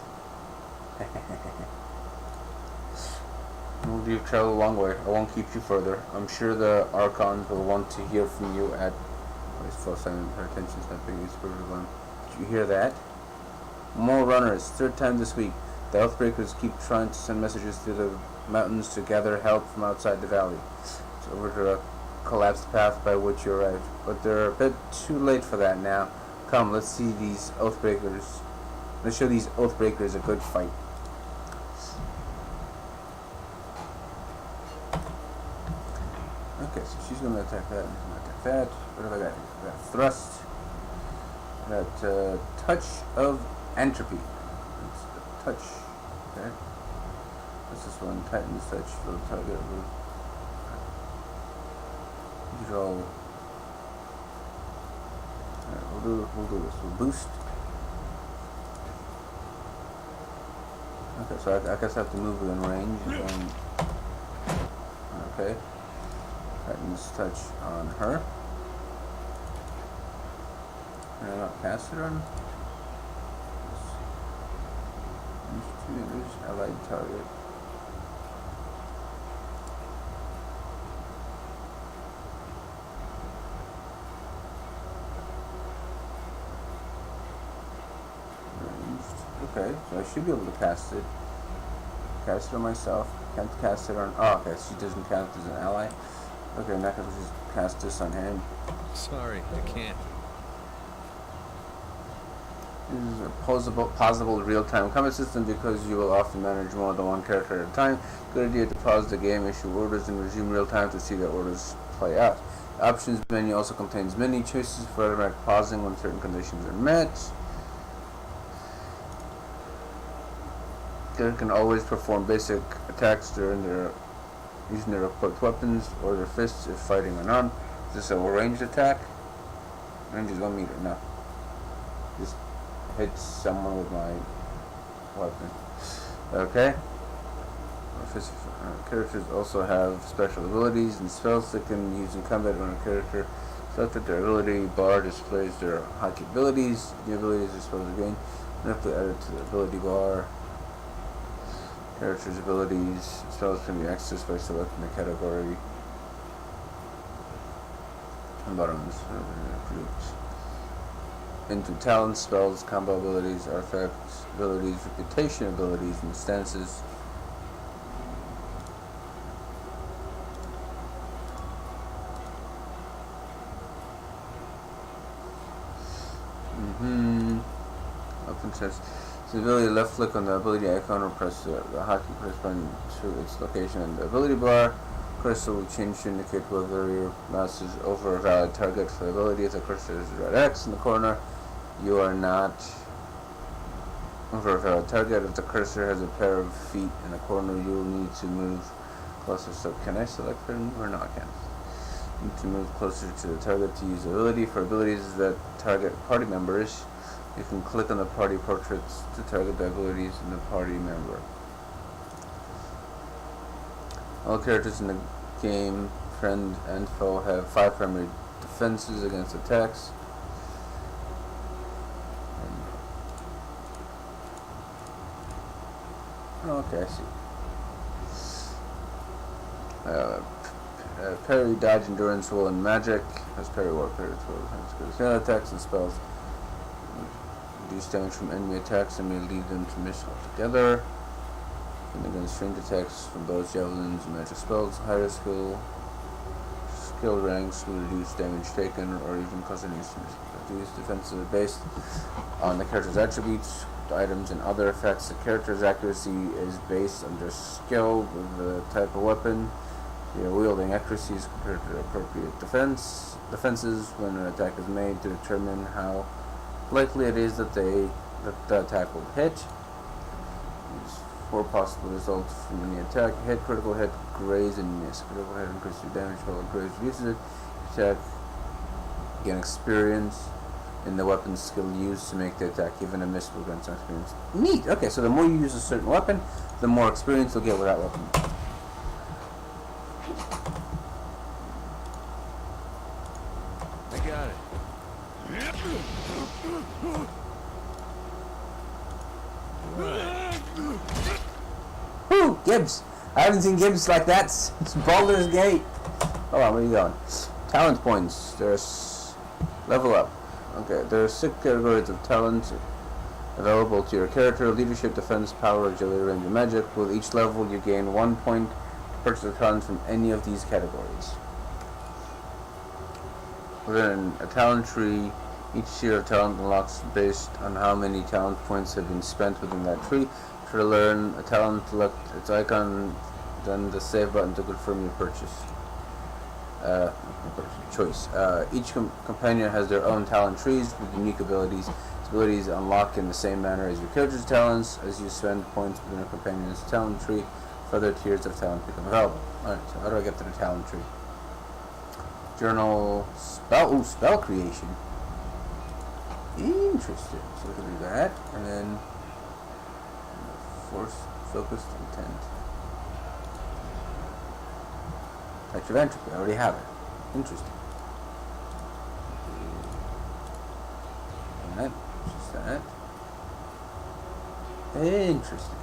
You've traveled a long way. I won't keep you further. I'm sure the Archons will want to hear from you at... He's full silent. Her attention's not being supervised on. Did you hear that? More runners. 3rd time this week. The Oathbreakers keep trying to send messages to the mountains to gather help from outside the valley. It's over to a collapsed path by which you arrived. But they're a bit too late for that now. Come, let's see these Oathbreakers. Let's show these Oathbreakers a good fight. Okay, so she's gonna attack that, and he's gonna attack that. What have I got here? I got thrust. I got touch of entropy. It's the touch. Okay. What's this one? Titan's touch. Little target. These are all. Alright, we'll do this. We'll boost. Okay, so I guess I have to move within range. And, okay. Titan's touch on her. Can I not cast it on? Use allied target. Okay, so I should be able to cast it. Cast it on myself. Can't cast it on... Oh, okay, she doesn't count as an ally. Okay, in that case, we'll just cast this on him. Sorry, I can't. This is a pausable real-time combat system because you will often manage more than one character at a time. Good idea to pause the game, issue orders, and resume real-time to see the orders play out. The options menu also contains many choices for automatic pausing when certain conditions are met. They can always perform basic attacks during using their equipped weapons or their fists if fighting unarmed. Is this a ranged attack? Range is 1 meter. No. Just hit someone with my weapon. Okay. Characters also have special abilities and spells they can use in combat when a character selected their ability bar displays their hotkey abilities. The abilities are supposed to gain. You have to add it to the ability bar. Characters' abilities, spells can be accessed by selecting the category and buttons. Into talents, spells, combo abilities, artifacts, abilities, reputation abilities, and stances. Open test. The ability left click on the ability icon or press the hotkey press button to its location in the ability bar. Cursor will change to indicate whether your mouse is over a valid target for the ability. If the cursor is red X in the corner, you are not over a valid target. If the cursor has a pair of feet in the corner, you will need to move closer. So can I select him or no? I can't. You need to move closer to the target to use the ability. For abilities that target party members, you can click on the party portraits to target the abilities in the party member. All characters in the game, friend and foe, have 5 primary defenses against attacks. Okay, I see. Parry, dodge, endurance, will, and magic. Has parry, war, parry, throw, attacks and spells. Reduce damage from enemy attacks and may lead them to miss altogether. And against range attacks from bows, javelins, and magic spells. Higher skill ranks will reduce damage taken or even cause enemies to miss. These defenses are based on the character's attributes, items, and other effects. The character's accuracy is based on their skill with the type of weapon. Their wielding accuracy is compared to the appropriate defenses when an attack is made to determine how likely it is that the attack will hit. 4 possible results from any attack. Hit, critical hit, graze, and miss. Critical hit increases your damage while graze reduces it. Attack, gain experience in the weapon skill used to make the attack. Even a miss will gain some experience. Neat! Okay, so the more you use a certain weapon, the more experience you'll get with that weapon. I got it. Woo! Gibbs! I haven't seen Gibbs like that since Baldur's Gate. Hold on, where are you going? Talent points. There's level up. Okay, there are 6 categories of talent available to your character: leadership, defense, power, agility, range, and magic. With each level, you gain 1 point to purchase a talent from any of these categories. Within a talent tree, each tier of talent unlocks based on how many talent points have been spent within that tree. To learn a talent, select its icon, then the save button to confirm your purchase. Choice. Each companion has their own talent trees with unique abilities. These abilities unlock in the same manner as your character's talents. As you spend points within a companion's talent tree, further tiers of talent become available. Alright, so how do I get to the talent tree? Journal, spell creation. Interesting. So we can do that, and then force, focused, intent. Touch of entropy. I already have it. Interesting. That, just that. Interesting.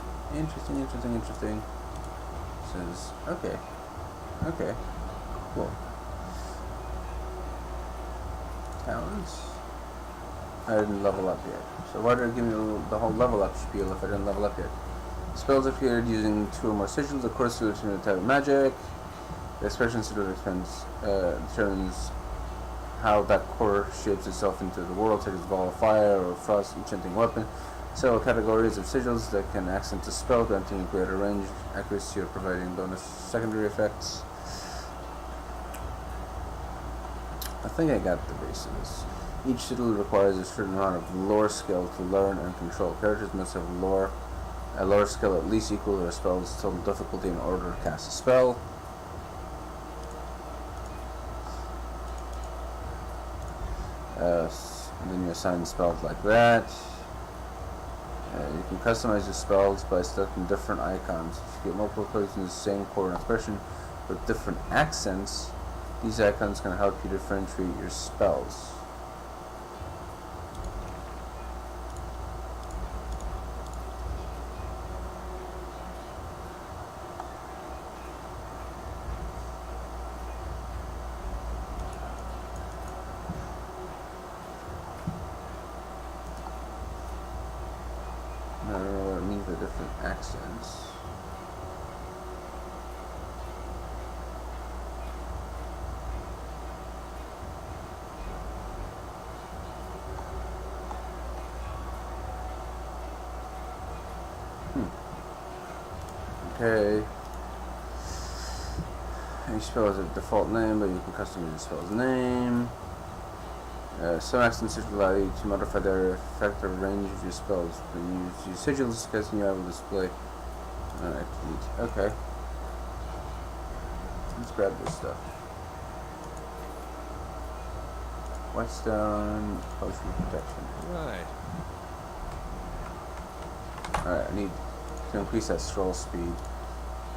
Says, okay, cool. Talents. I didn't level up yet. So why did it give me the whole level up spiel if I didn't level up yet? Spells appeared using 2 or more sigils. Of course, to determine the type of magic. The expression sigil determines how that core shapes itself into the world, such as ball of fire or frost enchanting weapon. Several categories of sigils that can accent a spell, granting a greater range, accuracy, or providing bonus secondary effects. I think I got the base of this. Each sigil requires a certain amount of lore skill to learn and control. Characters must have a lore skill at least equal to a spell's total difficulty in order to cast a spell. And then you assign spells like that. You can customize your spells by selecting different icons. If you get multiple players in the same core and expression with different accents, these icons can help you differentiate your spells. I don't know what it means by different accents. Okay. Each spell has a default name, but you can customize the spell's name. Some accents allow you to modify the effect or range of your spells. When you use sigils, casting you will display. Okay. Let's grab this stuff. Whetstone, potion of protection. Right. Alright, I need to increase that scroll speed.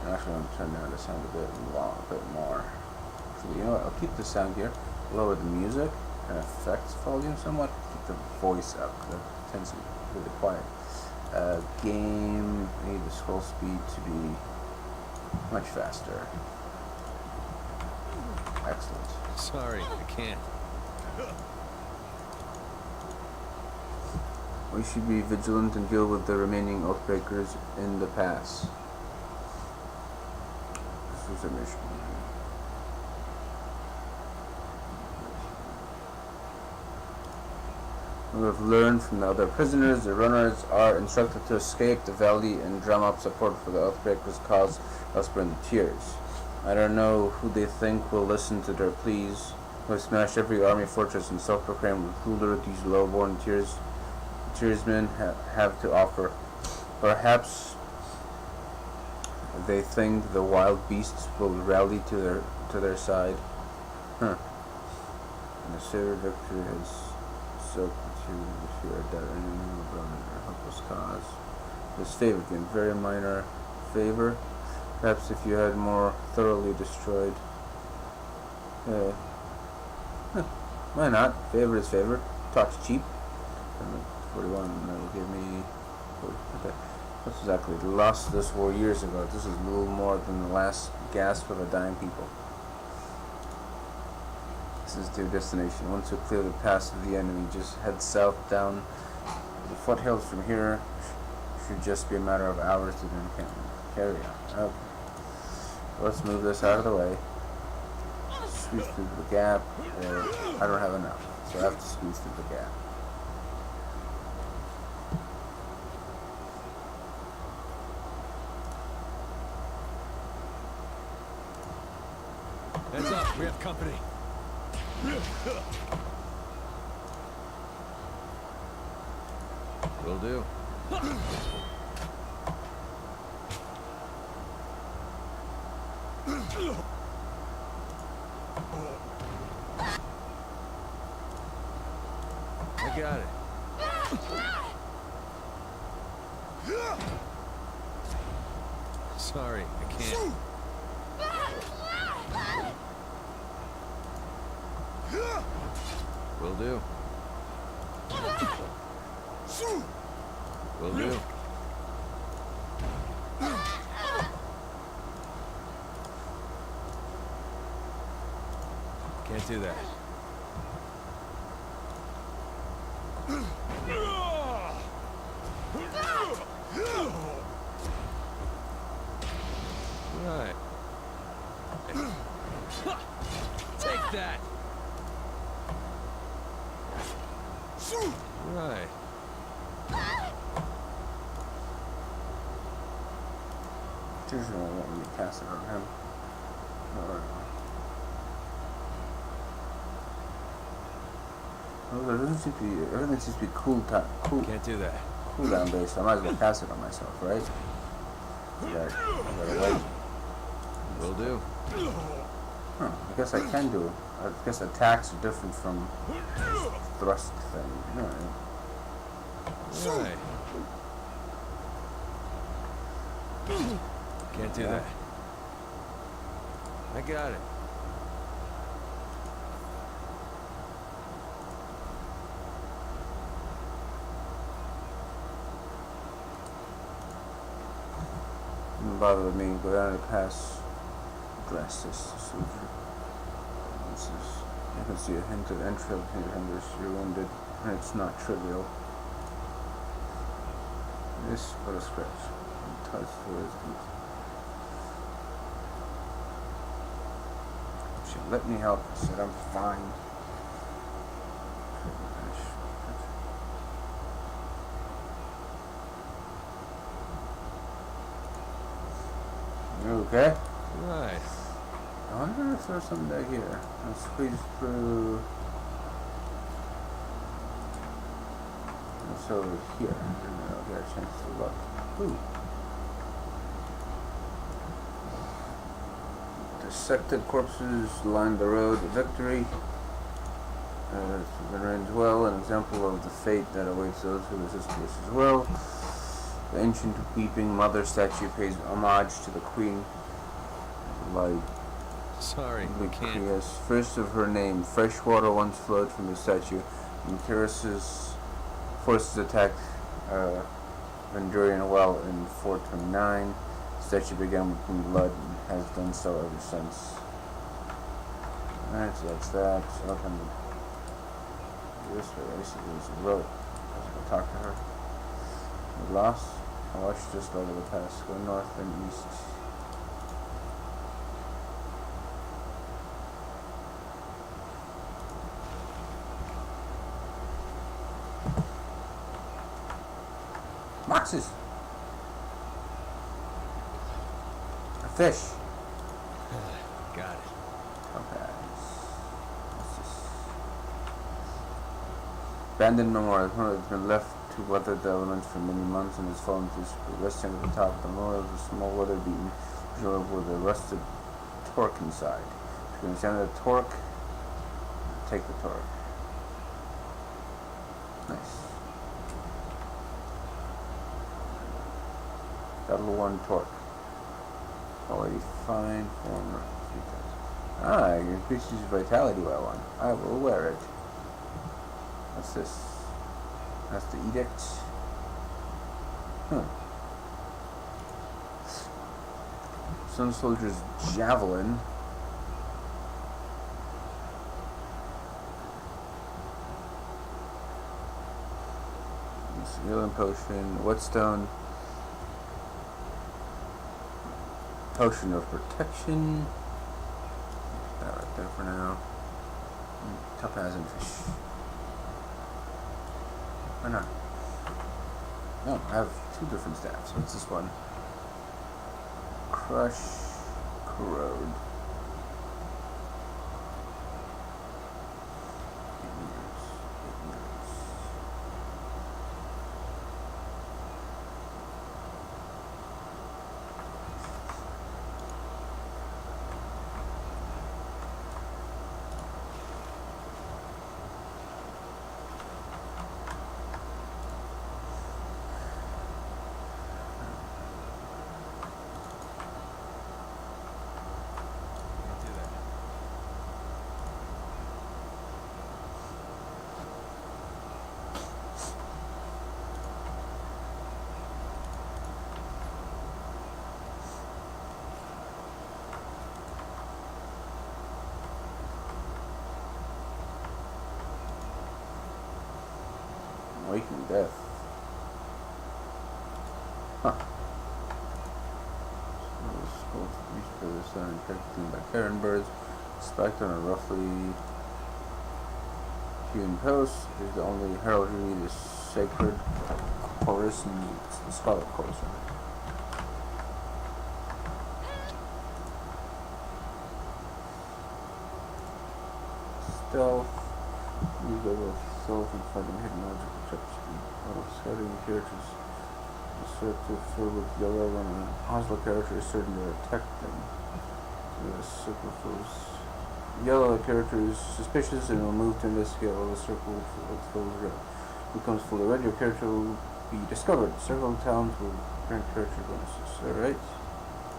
I'm actually going to turn down the sound a bit more. Actually, you know what? I'll keep the sound here. Lower the music and effects volume somewhat. Keep the voice up. That tends to be really quiet. Game. I need the scroll speed to be much faster. Excellent. Sorry, I can't. We should be vigilant and deal with the remaining Oathbreakers in the pass. This was a mission. We have learned from the other prisoners. The runners are instructed to escape the valley and drum up support for the Oathbreakers' cause elsewhere in the tiers. I don't know who they think will listen to their pleas. We've smashed every army fortress and self-proclaimed ruler these low-born tiersmen have to offer. Perhaps they think the wild beasts will rally to their side. Huh. And the Saber victory has soaked into the fear of dead enemy from their helpless cause. This favor again, very minor favor. Perhaps if you had more thoroughly destroyed. Why not? Favor is favor. Talk's cheap. 41, that'll give me... Okay. That's exactly. They lost this war years ago. This is a little more than the last gasp of a dying people. This is their destination. Once we clear the pass of the enemy, just head south down the foothills from here. Should just be a matter of hours to the encampment. Carry on. Okay. Let's move this out of the way. Squeeze through the gap. I don't have enough, so I have to squeeze through the gap. Heads up, we have company. Will do. I got it. Sorry, I can't. Will do. Will do. Can't do that. Right. Take that. Right. Seriously, I won't really cast it on him. Well, there doesn't seem to be, everything seems to be cool Can't do that. cooldown based, so I might as well cast it on myself, right? I gotta wait. Will do. Huh, I guess I can do it. I guess attacks are different from thrust thing. Alright. Right. Can't do that. I got it. Don't bother with me. Go down the pass. Blast this. I can see a hint of entry of hinders. You're wounded, and it's not trivial. This but a scratch. Touch towards it. She let me help. I said I'm fine. You okay? Right. I wonder if there's something back here. Let's squeeze through. It's over here. And I'll get a chance to look. Ooh. Dissected corpses line the road to victory. It ends well, an example of the fate that awaits those who resist this as well. The ancient weeping mother statue pays homage to the queen. Like Sorry, we can't. Yes, first of her name, fresh water once flowed from the statue. When Kyros's forces attacked Vendurian well in 429, the statue began with blood and has done so ever since. Alright, so that's that. So up in this way, basically, there's a road. Let's go talk to her. We lost. I watched just over the pass. Go north and east. Boxes! A fish! Got it. Okay. What's this? Abandoned memorial. One has been left who weathered the elements for many months and has fallen to resting at the top of the moor of a small weather-beaten job with a rusted torque inside. If you understand the torque, take the torque. Nice. Battle-worn torque. Already fine form. Ah, it increases vitality by 1. I will wear it. What's this? That's the edict. Sun Soldier's javelin. Healing potion. Whetstone. Potion of protection. That right there for now. Topaz and fish. Why not? No, I have 2 different staffs. What's this one? Crush, corrode. Waking Death. Huh. Supposed to reach for the sun and protected by Karen birds. Spiked on a roughly hewn post is the only heraldry the sacred chorus needs. The scarlet chorus, right? Stealth. Use level of stealth and fighting hidden magical traps. Scouting characters assertive filled with yellow when a hostile character is certain to attack them. The circle fills yellow character is suspicious and will move to investigate while the circle fills red. Becomes fully red, your character will be discovered. Several towns will grant character bonuses. Alright.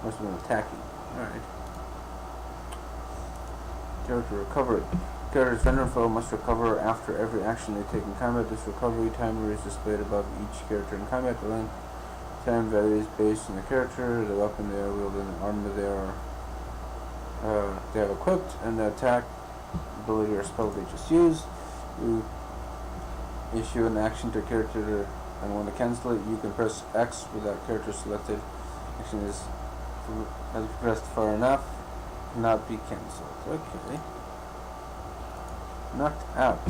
Must have been attacking. Alright. Character recovery. Character's veteran foe must recover after every action they take in combat. This recovery timer is displayed above each character in combat. The length time varies based on the character, the weapon they are wielding, the armor they have equipped, and the attack ability or spell they just used. You issue an action to a character, and when to cancel it, you can press X with that character selected. Action is, as pressed far enough, cannot be cancelled. Okay. Knocked out.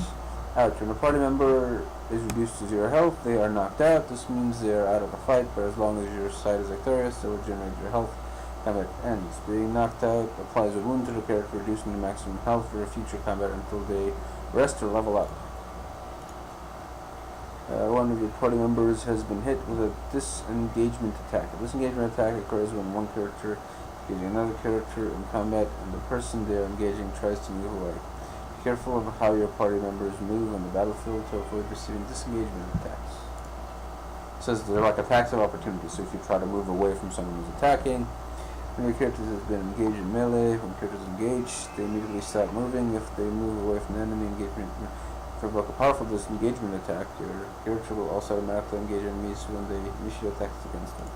Out. When a party member is reduced to 0 health, they are knocked out. This means they are out of the fight, but as long as your side is victorious, they will generate your health. Combat ends. Being knocked out applies a wound to the character, reducing the maximum health for a future combat until they rest or level up. One of your party members has been hit with a disengagement attack. A disengagement attack occurs when one character is engaging another character in combat and the person they are engaging tries to move away. Be careful of how your party members move on the battlefield to avoid receiving disengagement attacks. It says they're like attacks of opportunity, so if you try to move away from someone who's attacking, when your character has been engaged in melee, when characters engage, they immediately stop moving. If they move away from the enemy engagement, for a powerful disengagement attack, your character will also automatically engage enemies when they initiate attacks against them.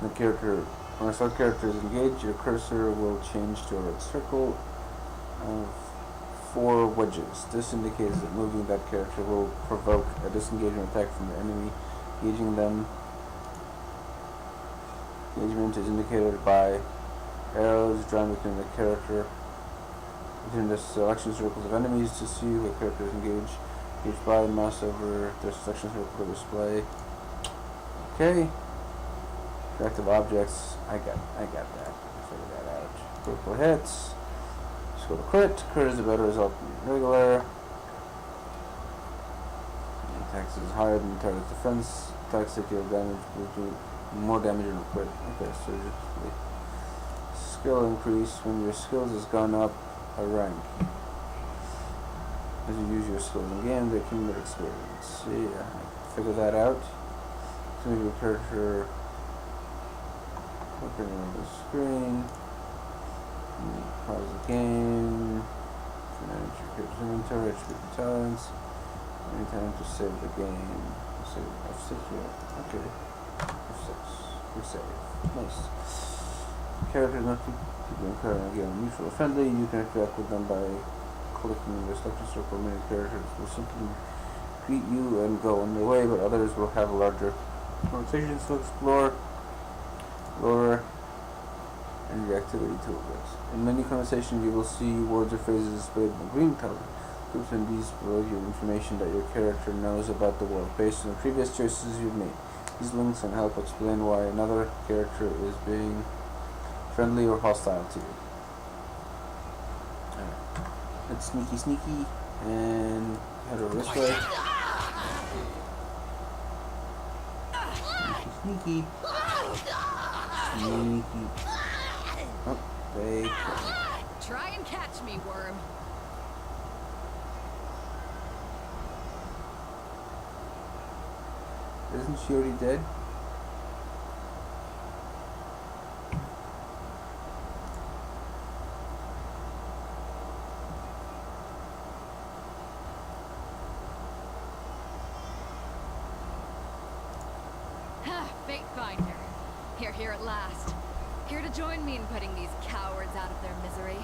When a select character is engaged, your cursor will change to a red circle of 4 wedges. This indicates that moving that character will provoke a disengagement attack from the enemy. Engaging them. Engagement is indicated by arrows drawn between the character between the selection circles of enemies to see what character is engaged. Engage by mouse over their selection circle to display. Okay. Attractive objects. I got that. I figured that out. Critical hits. Let's go to crit. Crit is a better result than regular. Attacks is higher than the target's defense. Attacks that deal damage will do more damage in a crit. Okay, so just skill increase when your skills has gone up a rank. As you use your skills in game, they accumulate experience. Yeah, figure that out. So make your character looking on the screen. Pause the game. Manage your character's inventory, attribute your talents. Anytime to save the game. Save F6 here. Okay. F6. Resave. Nice. Characters not people incurring again neutral or friendly. You can interact with them by clicking the selected circle. Many characters will simply greet you and go on their way, but others will have larger conversations to explore. Lower and your activity toolbox. In many conversations, you will see words or phrases displayed in green color. Groups in these will give information that your character knows about the world based on the previous choices you've made. These links can help explain why another character is being friendly or hostile to you. Alright. Let's sneaky and head over this way. Sneaky. Oh, they. Try and catch me, worm. Isn't she already dead? Fate finder. You're here at last. Here to join me in putting these cowards out of their misery.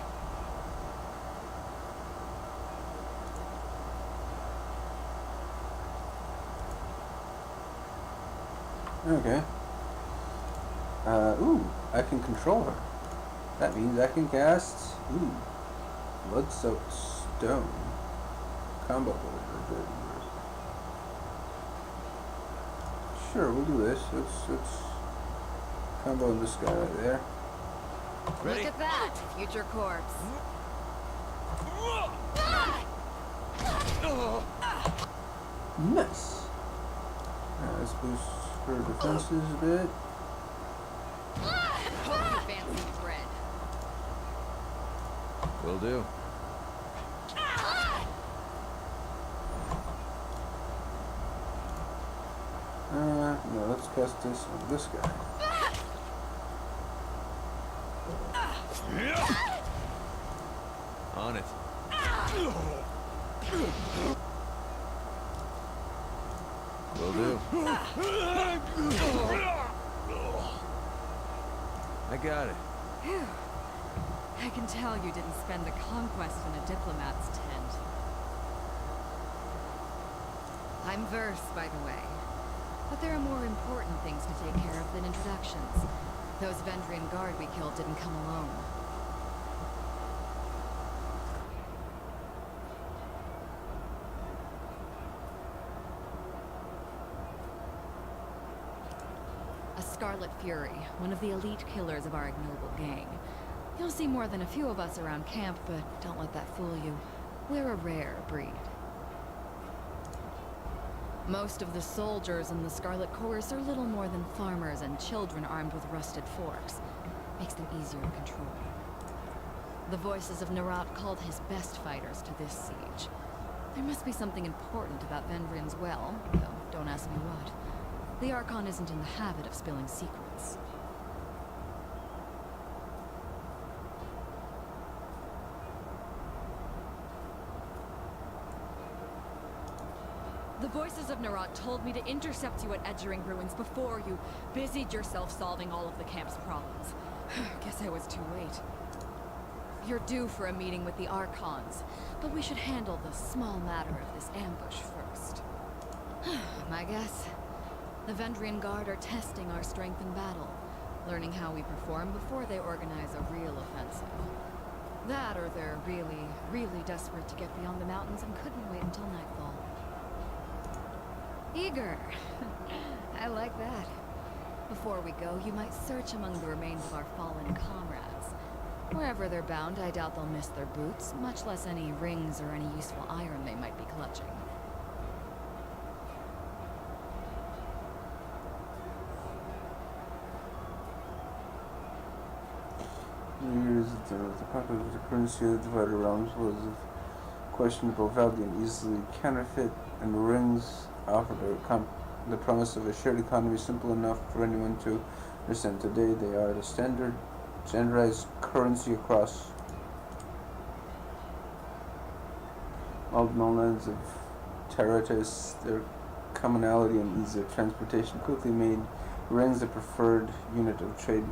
Okay. Ooh, I can control her. That means I can cast, Blood-Soaked Stone. Combo builder. Sure, we'll do this. Let's combo this guy right there. Ready? Look at that, future corpse. Nice. Let's boost her defenses a bit. Fancy bread. Will do. No, let's cast this on this guy. On it. Will do. I got it. Phew. I can tell you didn't spend the conquest in a diplomat's tent. I'm versed, by the way. But there are more important things to take care of than introductions. Those Vendrian guard we killed didn't come alone. A Scarlet Fury, one of the elite killers of our ignoble gang. You'll see more than a few of us around camp, but don't let that fool you. We're a rare breed. Most of the soldiers in the Scarlet Chorus are little more than farmers and children armed with rusted forks. Makes them easier to control. The voices of Nerat called his best fighters to this siege. There must be something important about Vendrian's well, though don't ask me what. The Archon isn't in the habit of spilling secrets. The voices of Nerat told me to intercept you at Edgering Ruins before you busied yourself solving all of the camp's problems. Guess I was too late. You're due for a meeting with the Archons, but we should handle the small matter of this ambush first. My guess? The Vendrian Guard are testing our strength in battle, learning how we perform before they organize a real offensive. That or they're really, really desperate to get beyond the mountains and couldn't wait until nightfall. Eager. I like that. Before we go, you might search among the remains of our fallen comrades. Wherever they're bound, I doubt they'll miss their boots, much less any rings or any useful iron they might be clutching. Years the conquest of the currency of the divided realms was of questionable value and easily counterfeit, and rings offered the promise of a shared economy simple enough for anyone to understand. Today they are the standardized currency across all the lands of Terratus. Their commonality and ease of transportation quickly made rings the preferred unit of trade,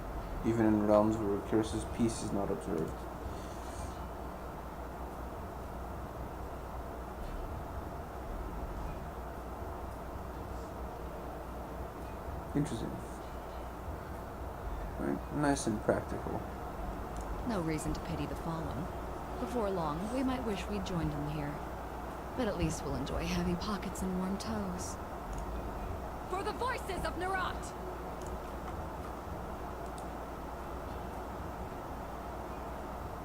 even in realms where Curse's peace is not observed. Interesting. Right. Nice and practical. No reason to pity the fallen. Before long, we might wish we'd joined them here. But at least we'll enjoy heavy pockets and warm toes. For the voices of Nerat!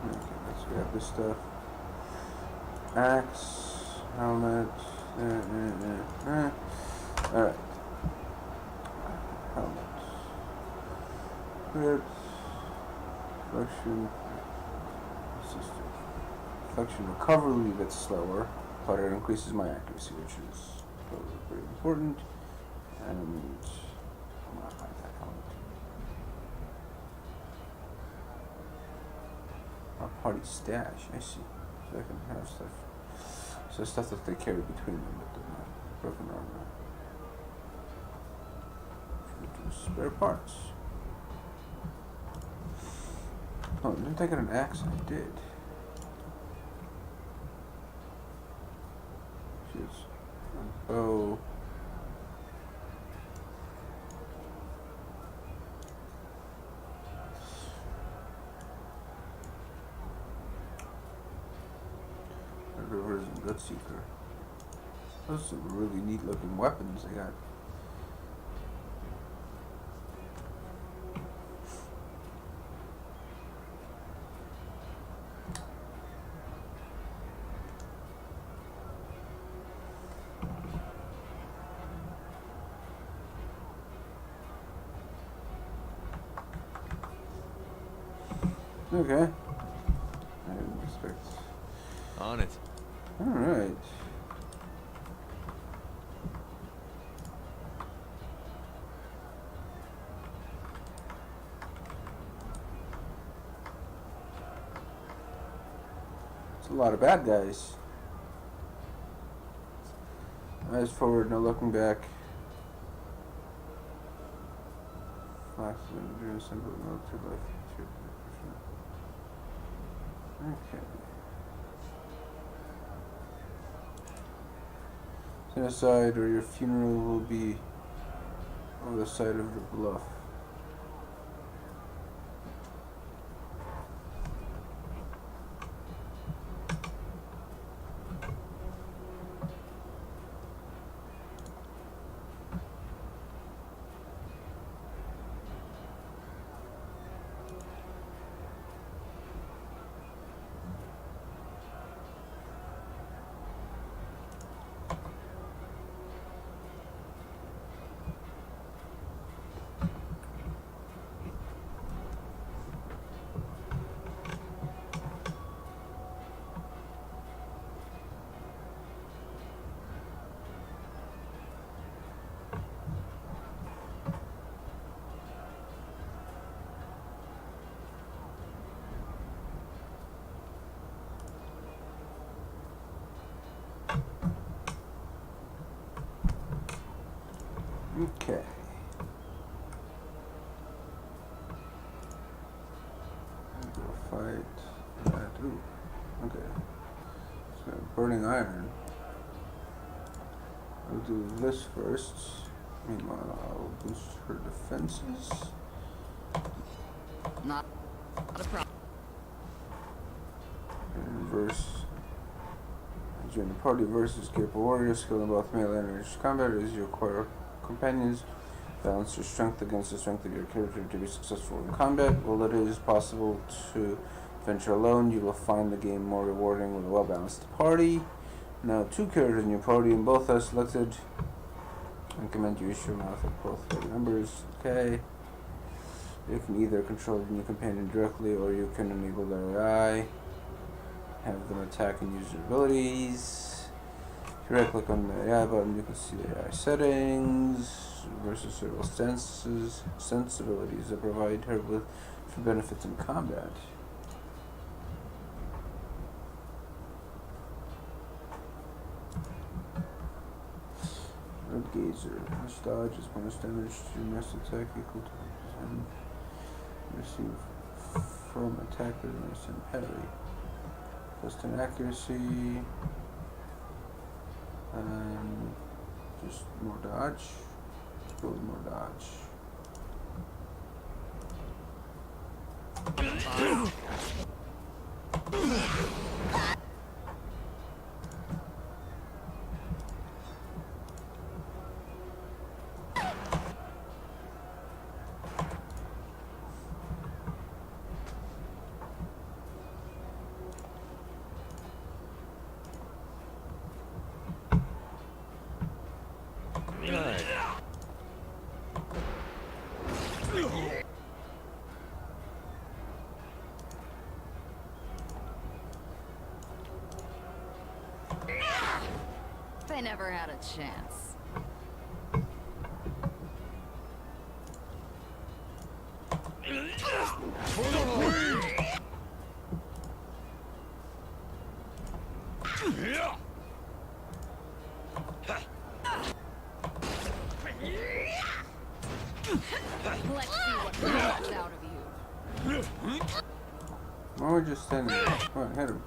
Okay, let's grab this stuff. Axe, helmet. Alright. Helmet. Grip. Flexion. Flexion recovery a little bit slower, but it increases my accuracy, which is pretty important. And I'm gonna hide that helmet. A party stash, I see. So I can have stuff. So stuff that they carry between them, but they're not broken armor. Spare parts. Oh, didn't I get an axe? I did. Jeez. A bow. Rivers and Gutseeker. Those are some really neat looking weapons they got. Okay. I didn't expect. On it. Alright. It's a lot of bad guys. Eyes forward, no looking back. Flash and do symbol military life. Okay. Stand aside, or your funeral will be on the side of the bluff. Okay. Go fight that. Ooh. Okay. So burning iron. I'll do this first. Meanwhile, I'll boost her defenses. Not a problem. And reverse. Join the party versus capable warriors, skill in both melee and ranged combat as you acquire companions. Balance your strength against the strength of your character to be successful in combat. While it is possible to venture alone, you will find the game more rewarding with a well-balanced party. Now, 2 characters in your party, and both are selected. I recommend you issue mouth at both party members. Okay. You can either control your new companion directly, or you can enable their AI, have them attack and use their abilities. If you right click on the AI button, you can see the AI settings versus several sensibilities that provide her with for benefits in combat. Red Gazer. This dodge is bonus damage to mass attack equal to 10. Receive from attackers and parry. Plus 10 accuracy. And just more dodge. Build more dodge. They never had a chance. Let's see what comes out of you. Why are we just standing there? Come on, hit him.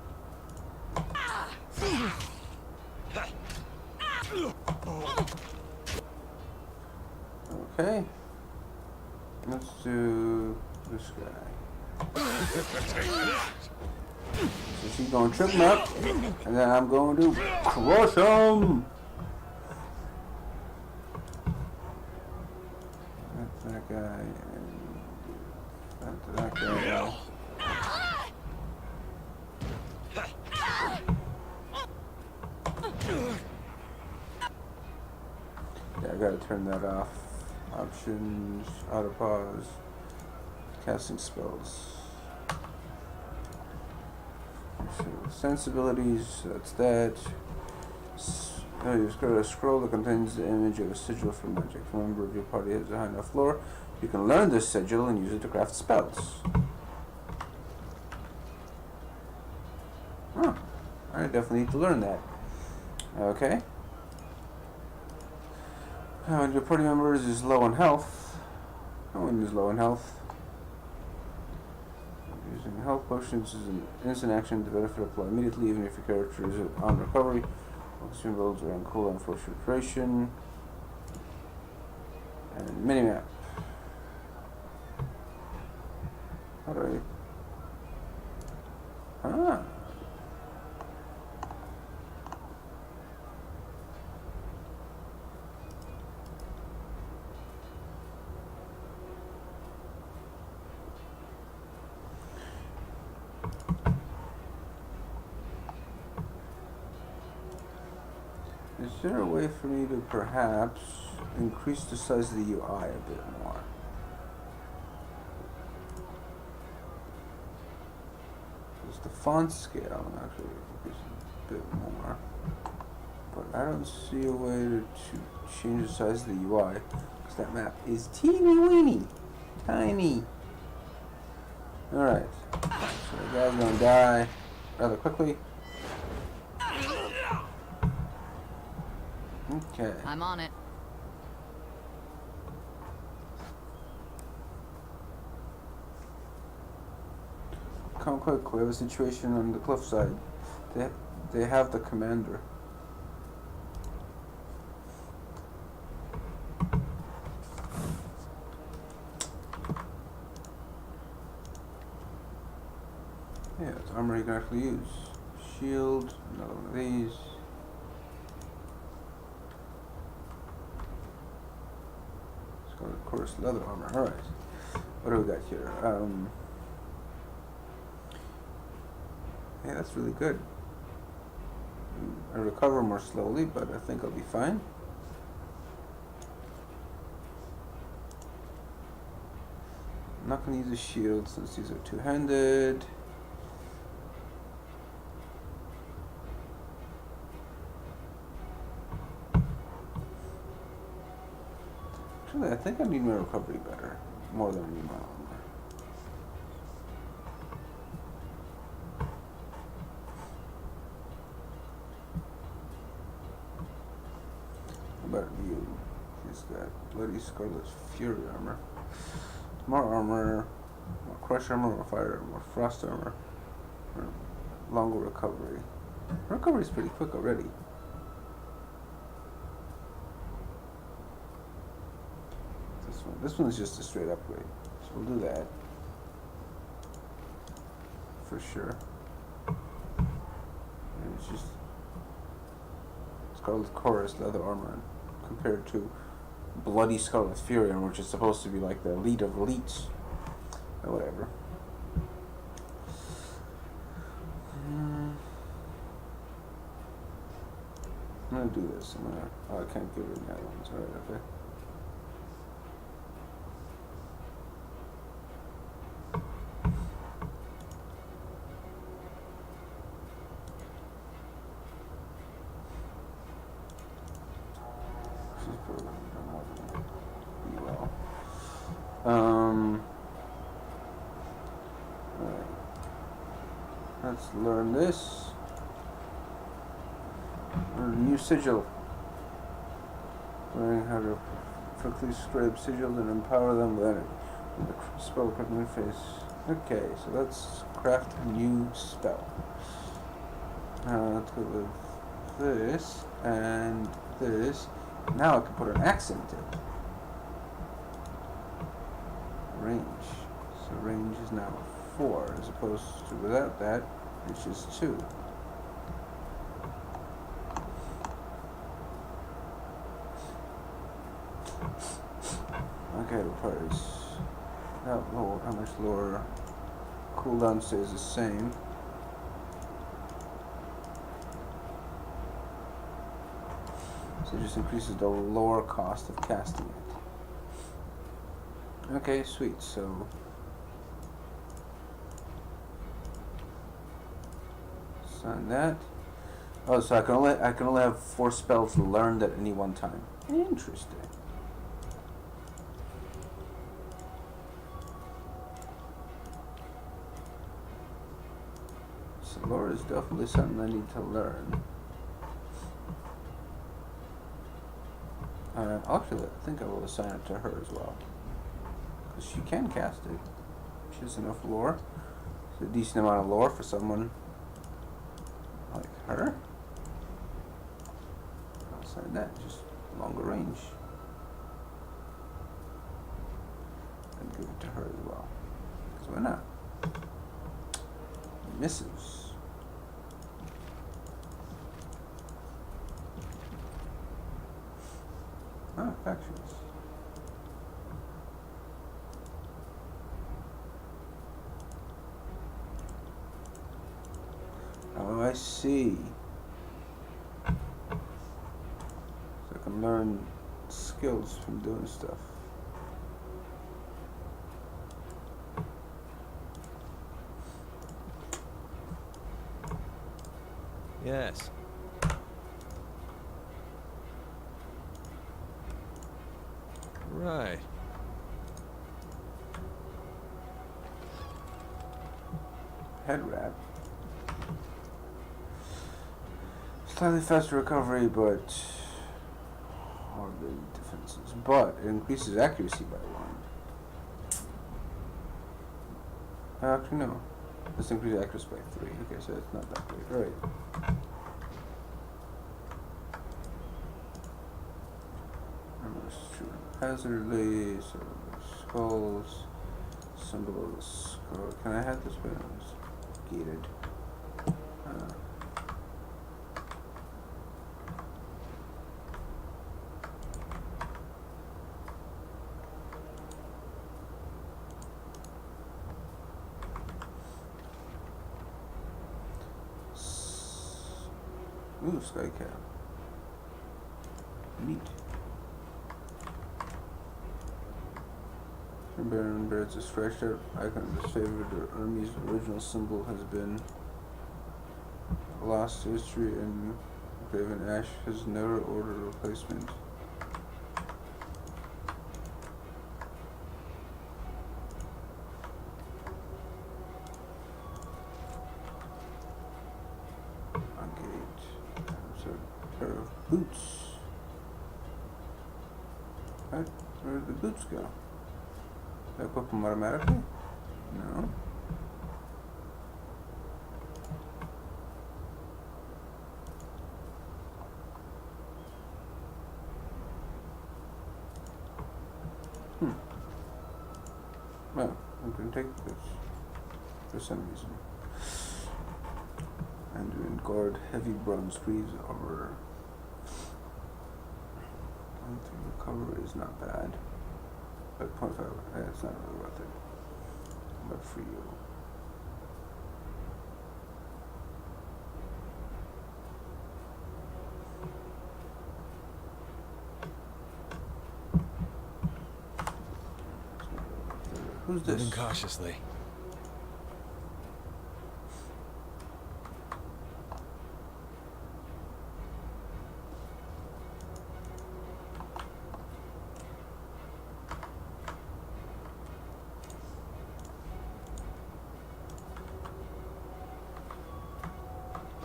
Okay. Let's do this guy. So she's going to trip him up, and then I'm going to crush him. That's that guy, and that's that guy. Yeah, I gotta turn that off. Options, auto pause, casting spells. So sensibilities, that's that. You scroll a scroll that contains the image of a sigil for magic. If a member of your party has a high enough floor, you can learn this sigil and use it to craft spells. Huh. I definitely need to learn that. Okay. When your party members is low on health, no one is low on health. Using health potions is an instant action. The benefit apply immediately, even if your character is on recovery. Focusing builds around cooldown for short duration. And minimap. How do I? Ah. Is there a way for me to perhaps increase the size of the UI a bit more? Because the font scale I'm actually increasing a bit more. But I don't see a way to change the size of the UI. Because that map is teeny weeny. Tiny. Alright. So the guy's gonna die rather quickly. Okay. I'm on it. Come quick, we have a situation on the cliffside. They have the commander. Yeah, it's armor you can actually use. Shield, another one of these. Of course, leather armor. Alright. What do we got here? Yeah, that's really good. I recover more slowly, but I think I'll be fine. I'm not going to use a shield since these are two-handed. Actually, I think I need my recovery better. More than I need my armor. How about you? He's got Bloody Scarlet's Fury armor. More armor, more crush armor, more fire armor, more frost armor, or longer recovery. Recovery is pretty quick already. This one is just a straight upgrade, so we'll do that for sure. And it's just Scarlet Chorus leather armor compared to Bloody Scarlet Fury armor, which is supposed to be like the elite of elites. Or whatever. I'm gonna do this. Oh, I can't give it any other ones. Alright, okay. Alright. Let's learn this. Learn a new sigil. Learning how to quickly scrape sigils and empower them with the spell equipment interface. Okay, so let's craft a new spell. Let's go with this and this. Now I can put an accent in. Range. So range is now 4 as opposed to without that, it's just 2. Okay, requires how much lower cooldown stays the same. So it just increases the lower cost of casting it. Okay, sweet. So sign that. Oh, so I can only have 4 spells learned at any one time. Interesting. So lore is definitely something I need to learn. Actually, I think I will assign it to her as well. Because she can cast it. She has enough lore. It's a decent amount of lore for someone like her. I'll assign that, just longer range. And give it to her as well. Because why not? Missives. Ah, factions. Oh, I see. So I can learn skills from doing stuff. Yes. Right. Head wrap. Slightly faster recovery, but hardly defenses. But it increases accuracy by 1. Actually, no. Let's increase accuracy by 3. Okay, so it's not that great. Alright. Hazardly, so skulls, symbol of the skull. Can I have this one? It's gated. Ooh, sky cap. Neat. The Baron bears a scratched out icon of his favorite army's original symbol has been lost to history, and Graven Ash has never ordered a replacement. Engage. There's a pair of boots. What? Where did the boots go? Did I equip them automatically? No. Well, I'm going to take this for some reason. And doing guard heavy bronze greaves over. 1 3 recover is not bad. But 0.5, yeah, it's not really worth it. But for you. Who's this? Moving cautiously.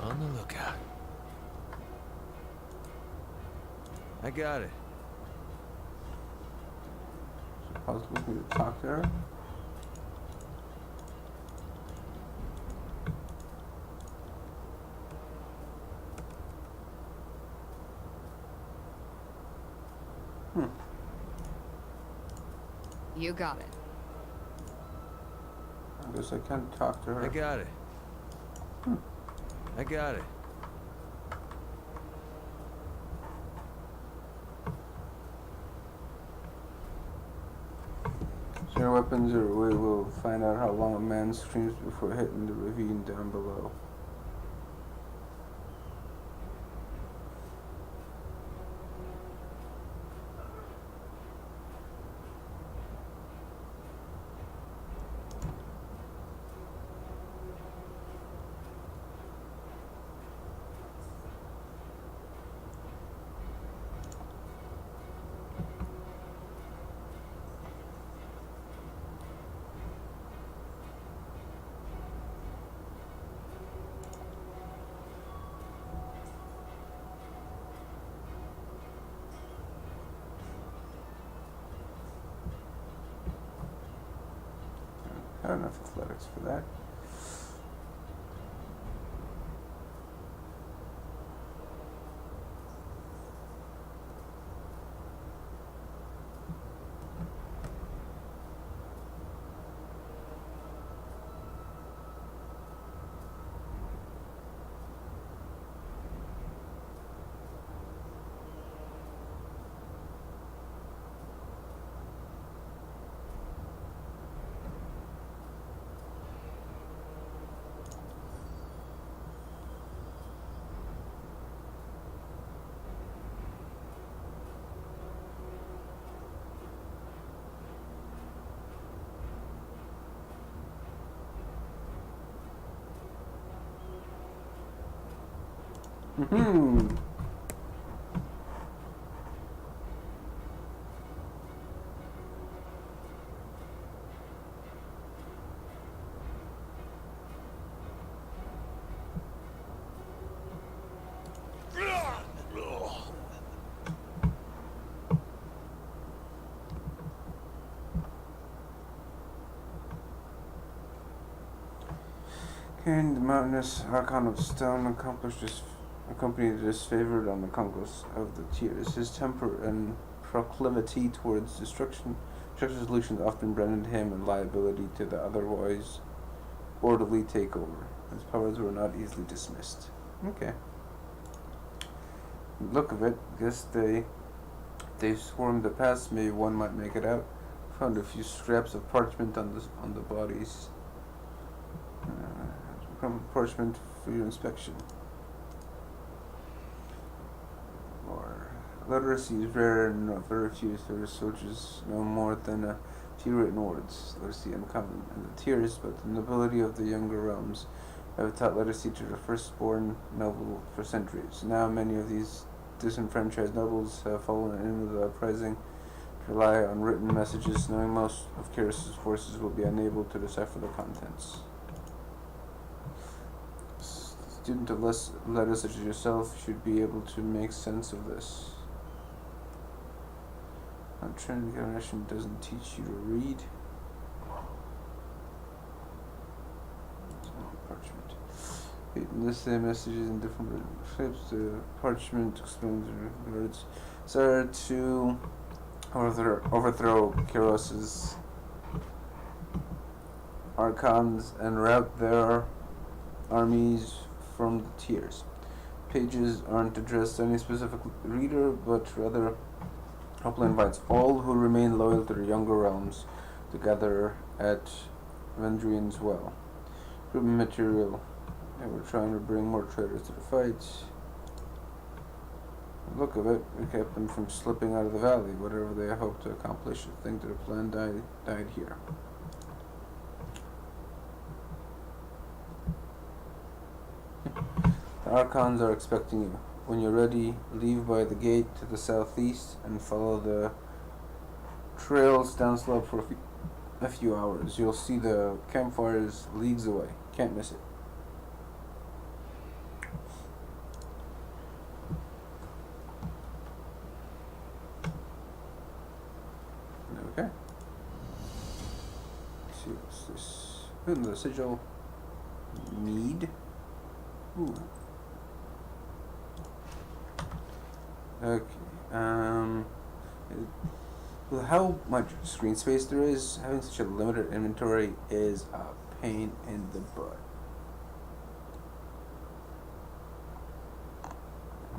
On the lookout. I got it. Is it possible for me to talk to her? You got it. I guess I can't talk to her. I got it. I got it. Share weapons or we will find out how long a man screams before hitting the ravine down below. I have enough athletics for that. Mm-hmm. Carrying the mountainous archon of stone accompanied this favored on the conquest of the tiers. His temper and proclivity towards destruction solutions often branded him a liability to the otherwise orderly takeover. His powers were not easily dismissed. Okay. Look of it, guess they swarmed the past. Maybe one might make it out. Found a few scraps of parchment on the bodies. Parchment for your inspection. Literacy is rare and very few soldiers know more than a few few written words, literacy uncommon, and the tears, but the nobility of the younger realms have taught literacy to the firstborn noble for centuries. Now many of these disenfranchised nobles have fallen in with the uprising to rely on written messages, knowing most of Kyros's forces will be unable to decipher the contents. A student of letters such as yourself should be able to make sense of this. Trinity Generation doesn't teach you to read. Parchment. This messages in different shapes. The parchment explains the words. So to overthrow Kyros's archons and rout their armies from the tiers. Pages aren't addressed to any specific reader, but rather Hopla invites all who remain loyal to the younger realms to gather at Vendrian's Well. Recruitment material. And we're trying to bring more traders to the fight. The look of it, we kept them from slipping out of the valley. Whatever they hoped to accomplish, I think their plan died here. The Archons are expecting you. When you're ready, leave by the gate to the southeast and follow the trails down slope for a few hours. You'll see the campfires leagues away. Can't miss it. Okay. Let's see what's this. The sigil. Mead. Ooh. Okay. With how much screen space there is, having such a limited inventory is a pain in the butt.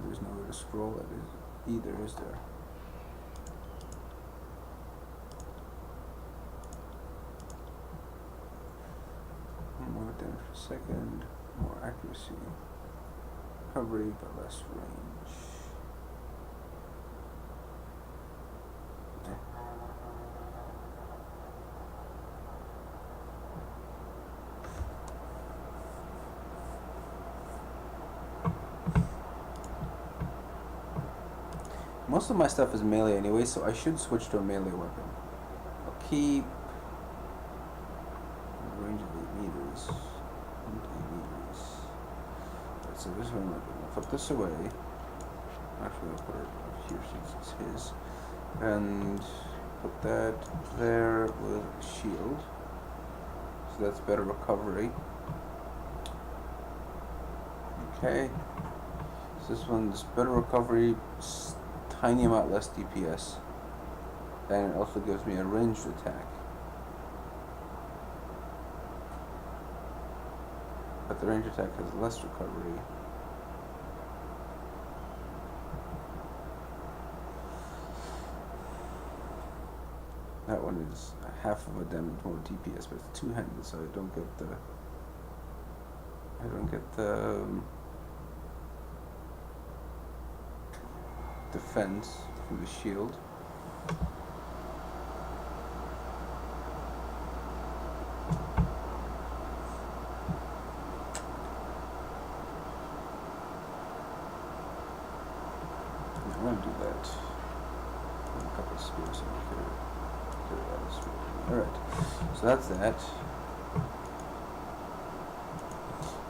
There's nowhere to scroll that is either, is there? More damage per second, more accuracy, recovery but less range. Most of my stuff is melee anyway, so I should switch to a melee weapon. I'll keep range of 8 meters. 8 meters. Right, so this one, I'll flip this away. Actually, I'll put it up here since it's his. And put that there with a shield. So that's better recovery. Okay. So this one's better recovery. Tiny amount less DPS, and it also gives me a ranged attack. But the ranged attack has less recovery. That one is half of a damage more DPS, but it's two-handed, so I don't get the defense from the shield. I'm gonna do that. A couple of spears so I can get it out of spear. Alright, so that's that.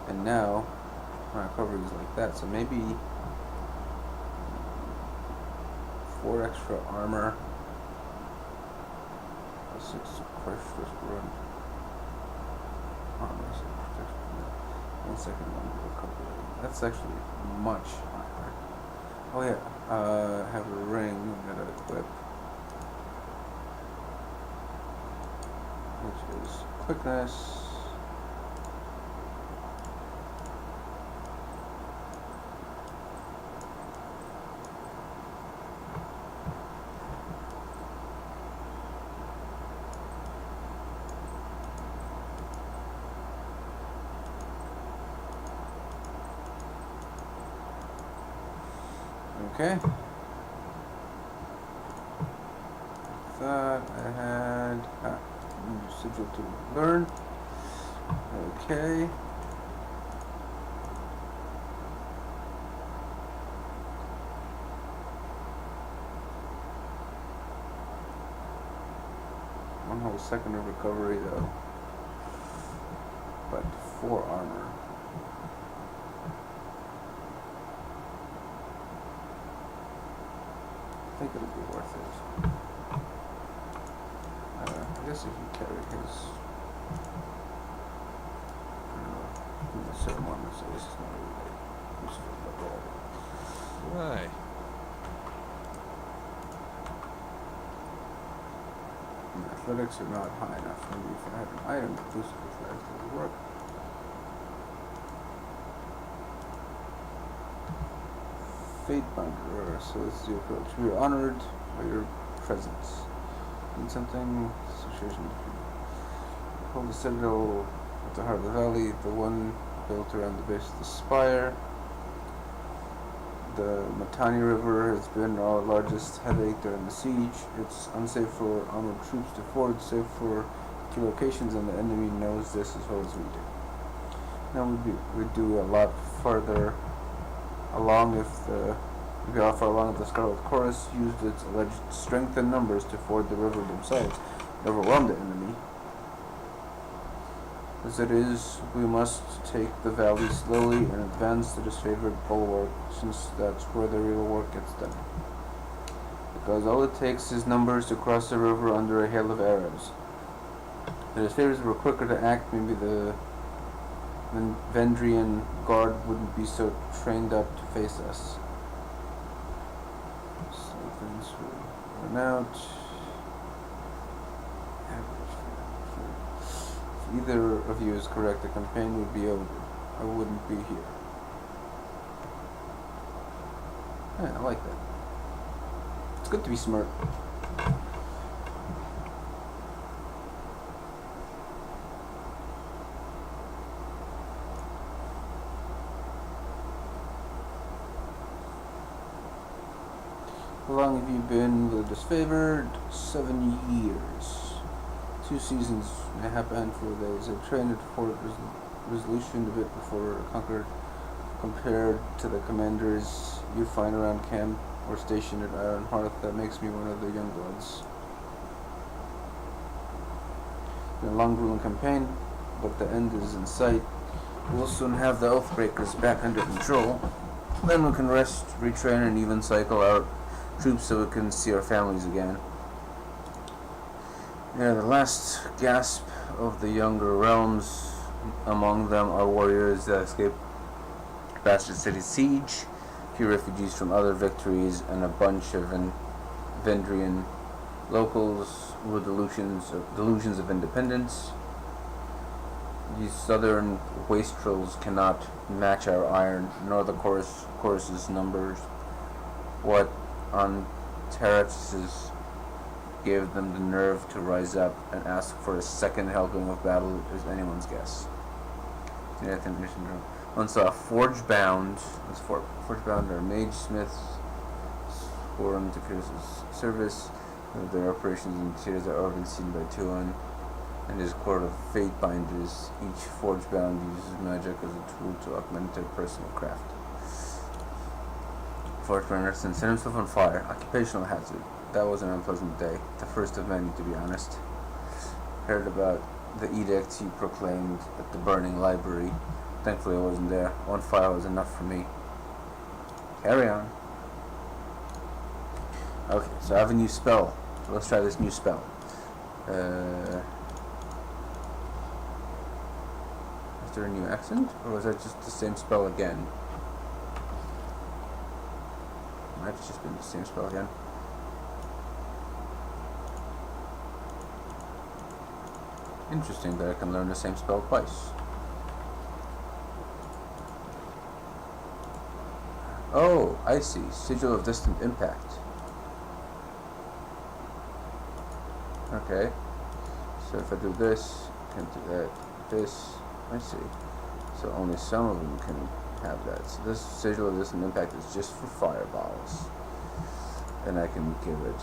And now my recovery is like that, so maybe 4 extra armor, 6 crush first run armor, 1 second longer recovery. That's actually much higher. Oh yeah, I have a ring that I equip, which is quickness. Okay. Thought I had Streamlined. Sigil to learn. Okay. One whole second of recovery though. But 4 armor. I think it'll be worth it. I guess if you carry his, I don't know, the certain one, so this is not really useful at all. Right. And athletics are not high enough. Maybe if I had an item that boosted athletics, that would work. Fate Binder, so this is the approach. We are honored by your presence. Need something? Association. Hold the citadel at the heart of the valley, the one built around the base of the spire. The Matani River has been our largest headache during the siege. It's unsafe for armored troops to ford, safe for key locations, and the enemy knows this as well as we do. Now we'd do a lot farther along if the Scarlet Chorus used its alleged strength and numbers to ford the river themselves, overwhelm the enemy. As it is, we must take the valley slowly and advance to this favored bulwark, since that's where the real work gets done. Because all it takes is numbers to cross the river under a hail of arrows. If the favors were quicker to act, maybe the Vendrian guard wouldn't be so trained up to face us. So things will run out. If either of you is correct, the campaign would be over. I wouldn't be here. Yeah, I like that. It's good to be smart. How long have you been with the disfavored? 7 years. 2 seasons and a half, handful of days. I trained at Fort Resolution a bit before conquered. Compared to the commanders you find around camp or stationed at Iron Hearth, that makes me one of the young bloods. Been a long grueling campaign, but the end is in sight. We'll soon have the Oathbreakers back under control. Then we can rest, retrain, and even cycle out troops so we can see our families again. Yeah, the last gasp of the younger realms. Among them are warriors that escaped Bastard City siege, few refugees from other victories, and a bunch of Vendrian locals with delusions of independence. These southern wastrels cannot match our iron, nor the chorus's numbers. What on Terraces gave them the nerve to rise up and ask for a second helping of battle is anyone's guess. Once saw Forge Bound are mage smiths sworn to Pierce's service. Their operations in theaters are overseen by Tuan and his court of fate binders. Each Forge Bound uses magic as a tool to augment their personal craft. Forge Anderson set himself on fire. Occupational hazard. That was an unpleasant day. The first of many, to be honest. Heard about the edict he proclaimed at the burning library. Thankfully I wasn't there. One fire was enough for me. Carry on. Okay, so I have a new spell. So let's try this new spell. Is there a new accent? Or was that just the same spell again? Might have just been the same spell again. Interesting that I can learn the same spell twice. Oh, I see. Sigil of Distant Impact. Okay. So if I do this, I can do that. This, I see. So only some of them can have that. So this Sigil of Distant Impact is just for fireballs. And I can give it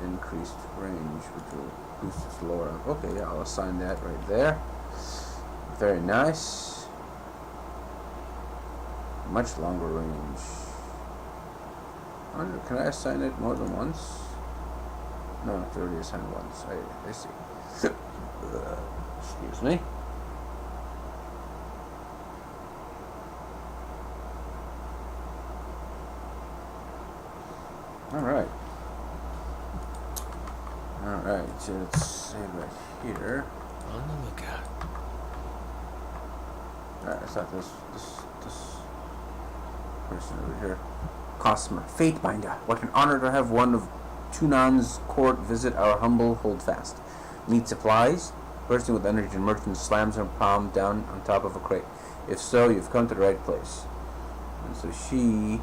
increased range, which will boost its lower. Okay, yeah, I'll assign that right there. Very nice. Much longer range. I wonder, can I assign it more than once? No, it's already assigned once. I see. Excuse me. Alright. Alright, so let's save right here. On the lookout. Alright, I thought this person over here. Cosmer, Fatebinder. What an honor to have one of Tunan's court visit our humble holdfast. Need supplies? Bursting with energy, merchant slams her palm down on top of a crate. If so, you've come to the right place. And so she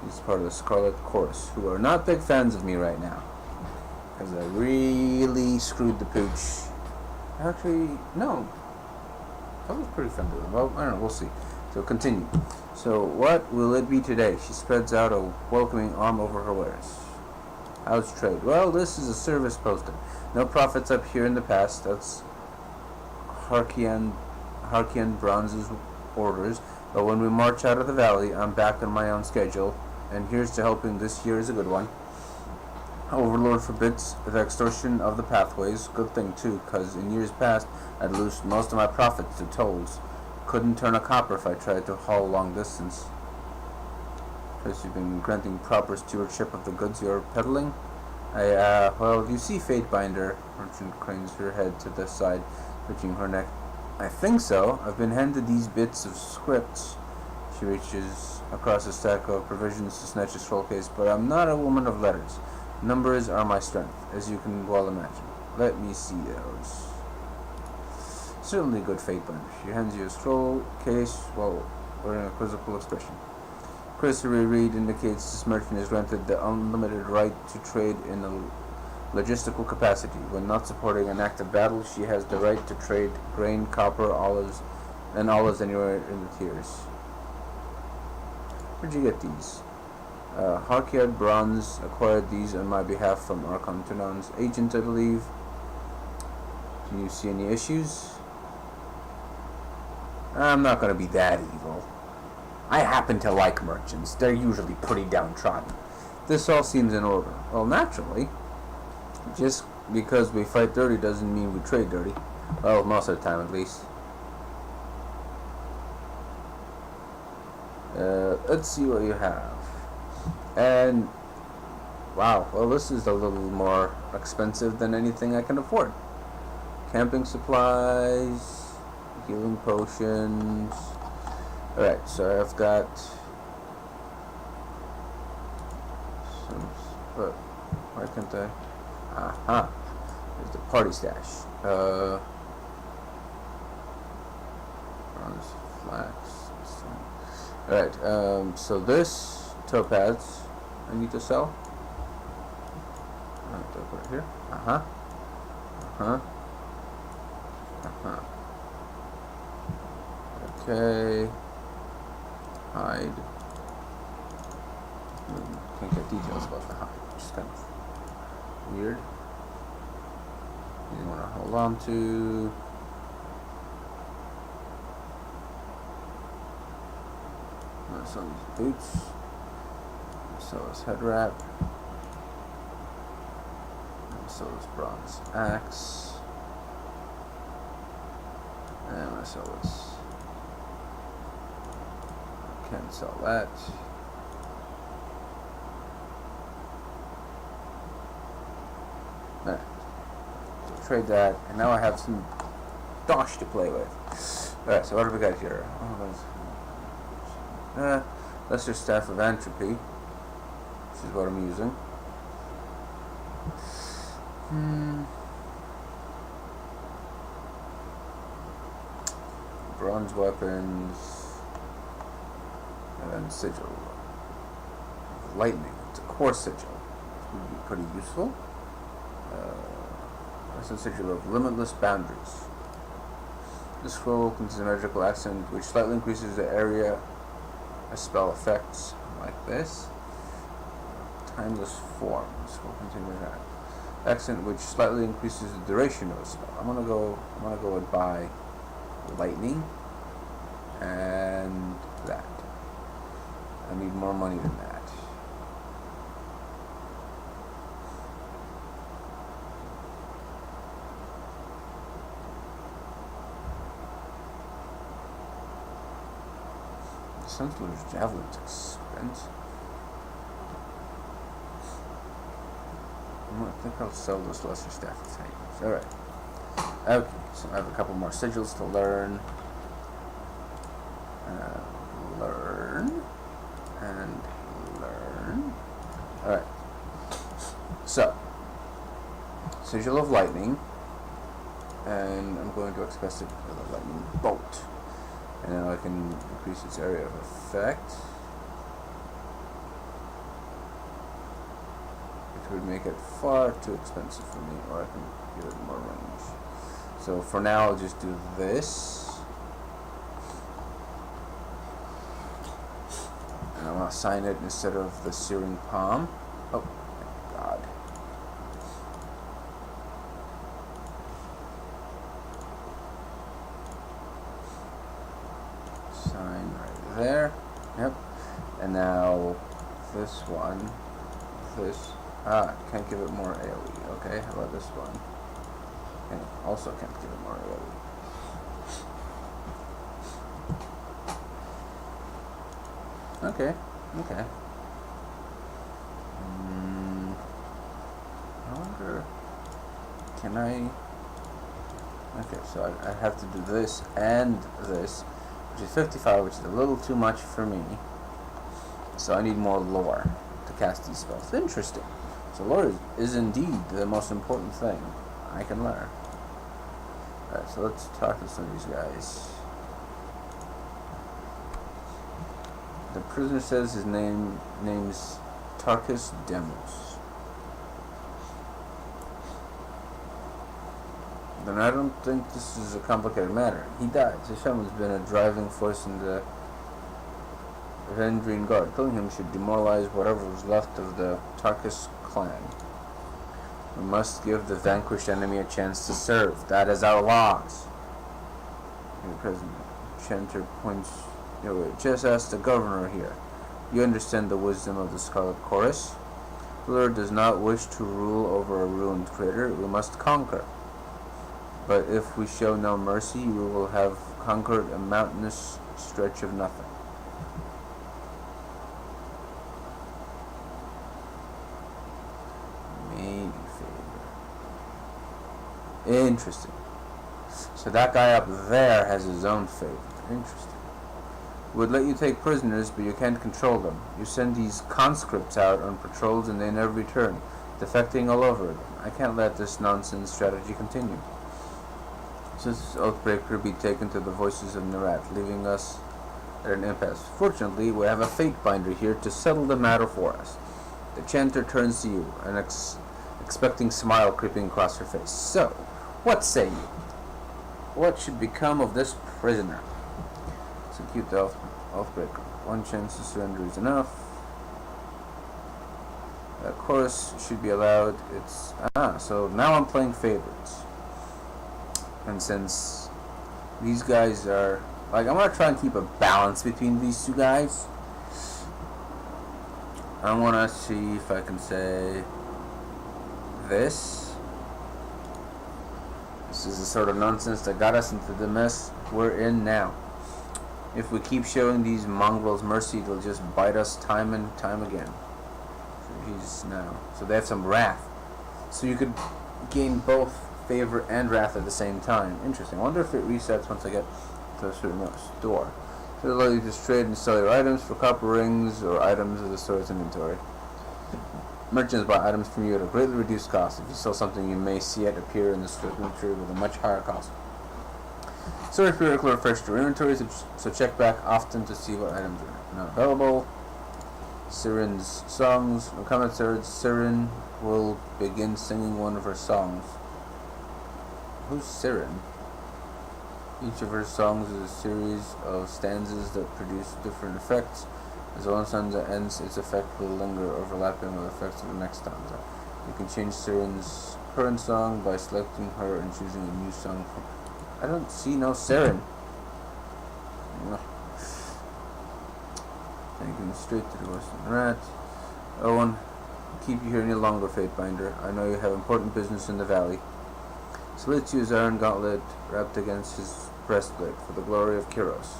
is part of the Scarlet Chorus, who are not big fans of me right now. Because I really screwed the pooch. Actually, no. I was pretty friendly with them. Well, I don't know, we'll see. So continue. So what will it be today? She spreads out a welcoming arm over her wares. How's trade? Well, this is a service posted. No profits up here in the past. That's Harkian Bronze's orders. But when we march out of the valley, I'm back on my own schedule. And here's to hoping this year is a good one. Overlord forbids the extortion of the pathways. Good thing too, cause in years past I'd lose most of my profits to tolls. Couldn't turn a copper if I tried to haul long distance. Because you've been granting proper stewardship of the goods you're peddling. Well, you see, Fatebinder. Merchant cranes her head to the side, twitching her neck. I think so. I've been handed these bits of scripts. She reaches across a stack of provisions to snatch a scroll case, but I'm not a woman of letters. Numbers are my strength, as you can well imagine. Let me see those. Certainly good Fatebinder. She hands you a scroll case while wearing a quizzical expression. Cursory read indicates this merchant is granted the unlimited right to trade in a logistical capacity. When not supporting an active battle, she has the right to trade grain, copper, olives anywhere in the tiers. Where'd you get these? Harkiad Bronze acquired these on my behalf from Archon Tunan's agent, I believe. Do you see any issues? I'm not going to be that evil. I happen to like merchants. They're usually pretty downtrodden. This all seems in order. Well, naturally. Just because we fight dirty doesn't mean we trade dirty. Well, most of the time at least. Let's see what you have. And wow, well, this is a little more expensive than anything I can afford. Camping supplies, healing potions. Alright, so I've got some, but why can't I? Aha, there's the party stash. Bronze, flax. Alright, so this topaz I need to sell. Right here. Okay. Hide. Can't get details about the hide, which is kind of weird. You want to hold on to. Some of these boots. So this head wrap. And so this bronze axe. And I sell this. Can't sell that. Alright. So trade that, and now I have some dosh to play with. Alright, so what have we got here? Lesser Staff of Entropy, which is what I'm using. Bronze weapons, and then sigil. Lightning, it's a core sigil, which would be pretty useful. That's a sigil of limitless boundaries. This scroll contains a magical accent which slightly increases the area a spell affects, like this. timeless forms. We'll continue that. Accent which slightly increases the duration of a spell. I'm gonna go and buy lightning and that. I need more money than that. Sentinel's javelin's expensive. I think I'll sell this lesser staff of Titans. Alright. Okay, so I have a couple more sigils to learn. Learn. Alright. So, Sigil of Lightning. And I'm going to express it with a lightning bolt. And now I can increase its area of effect, which would make it far too expensive for me, or I can give it more range. So for now I'll just do this. And I'm going to assign it instead of the Searing Palm. Oh, thank God. Sign right there. Yep. And now this one. Can't give it more AoE. Okay, how about this one? And also can't give it more AoE. Okay. I wonder, can I? Okay, so I have to do this and this, which is 55, which is a little too much for me. So I need more lore to cast these spells. Interesting. So lore is indeed the most important thing I can learn. Alright, so let's talk to some of these guys. The prisoner says his name's Tarkus Demos. Then I don't think this is a complicated matter. He died. Hashem has been a driving force in the Vendrine Guard. Killing him should demoralize whatever was left of the Tarkus clan. We must give the vanquished enemy a chance to serve. That is our laws. The president, Chanter points. Just ask the governor here. You understand the wisdom of the Scarlet Chorus? The Lord does not wish to rule over a ruined crater. We must conquer. But if we show no mercy, we will have conquered a mountainous stretch of nothing. Maybe favor. Interesting. So that guy up there has his own favor. Interesting. We would let you take prisoners, but you can't control them. You send these conscripts out on patrols and they never return, defecting all over again. I can't let this nonsense strategy continue. Since this Oathbreaker be taken to the voices of Nerat, leaving us at an impasse. Fortunately, we have a fate binder here to settle the matter for us. The chanter turns to you, an expecting smile creeping across her face. So, what say you? What should become of this prisoner? Execute the Oathbreaker. One chance to surrender is enough. Chorus should be allowed. So now I'm playing favorites. And since these guys are, I'm going to try and keep a balance between these two guys. I want to see if I can say this. This is the sort of nonsense that got us into the mess we're in now. If we keep showing these mongrels mercy, they'll just bite us time and time again. So they have some wrath. So you could gain both favor and wrath at the same time. Interesting. I wonder if it resets once I get to a certain store. So it'll allow you to trade and sell your items for copper rings or items of the store's inventory. Merchants buy items from you at a greatly reduced cost. If you sell something, you may see it appear in the store's inventory with a much higher cost. Story periodically refresh your inventory, so check back often to see what items are not available. Siren's songs. No comment there. Siren will begin singing one of her songs. Who's Siren? Each of her songs is a series of stanzas that produce different effects. As one stanza ends, its effect will linger, overlapping with effects of the next stanza. You can change Siren's current song by selecting her and choosing a new song from... I don't see no Siren. No. Taking straight to the Western Rat. Owen, keep you here any longer, Fatebinder. I know you have important business in the valley. Salutes you his iron gauntlet wrapped against his breastplate for the glory of Kyros.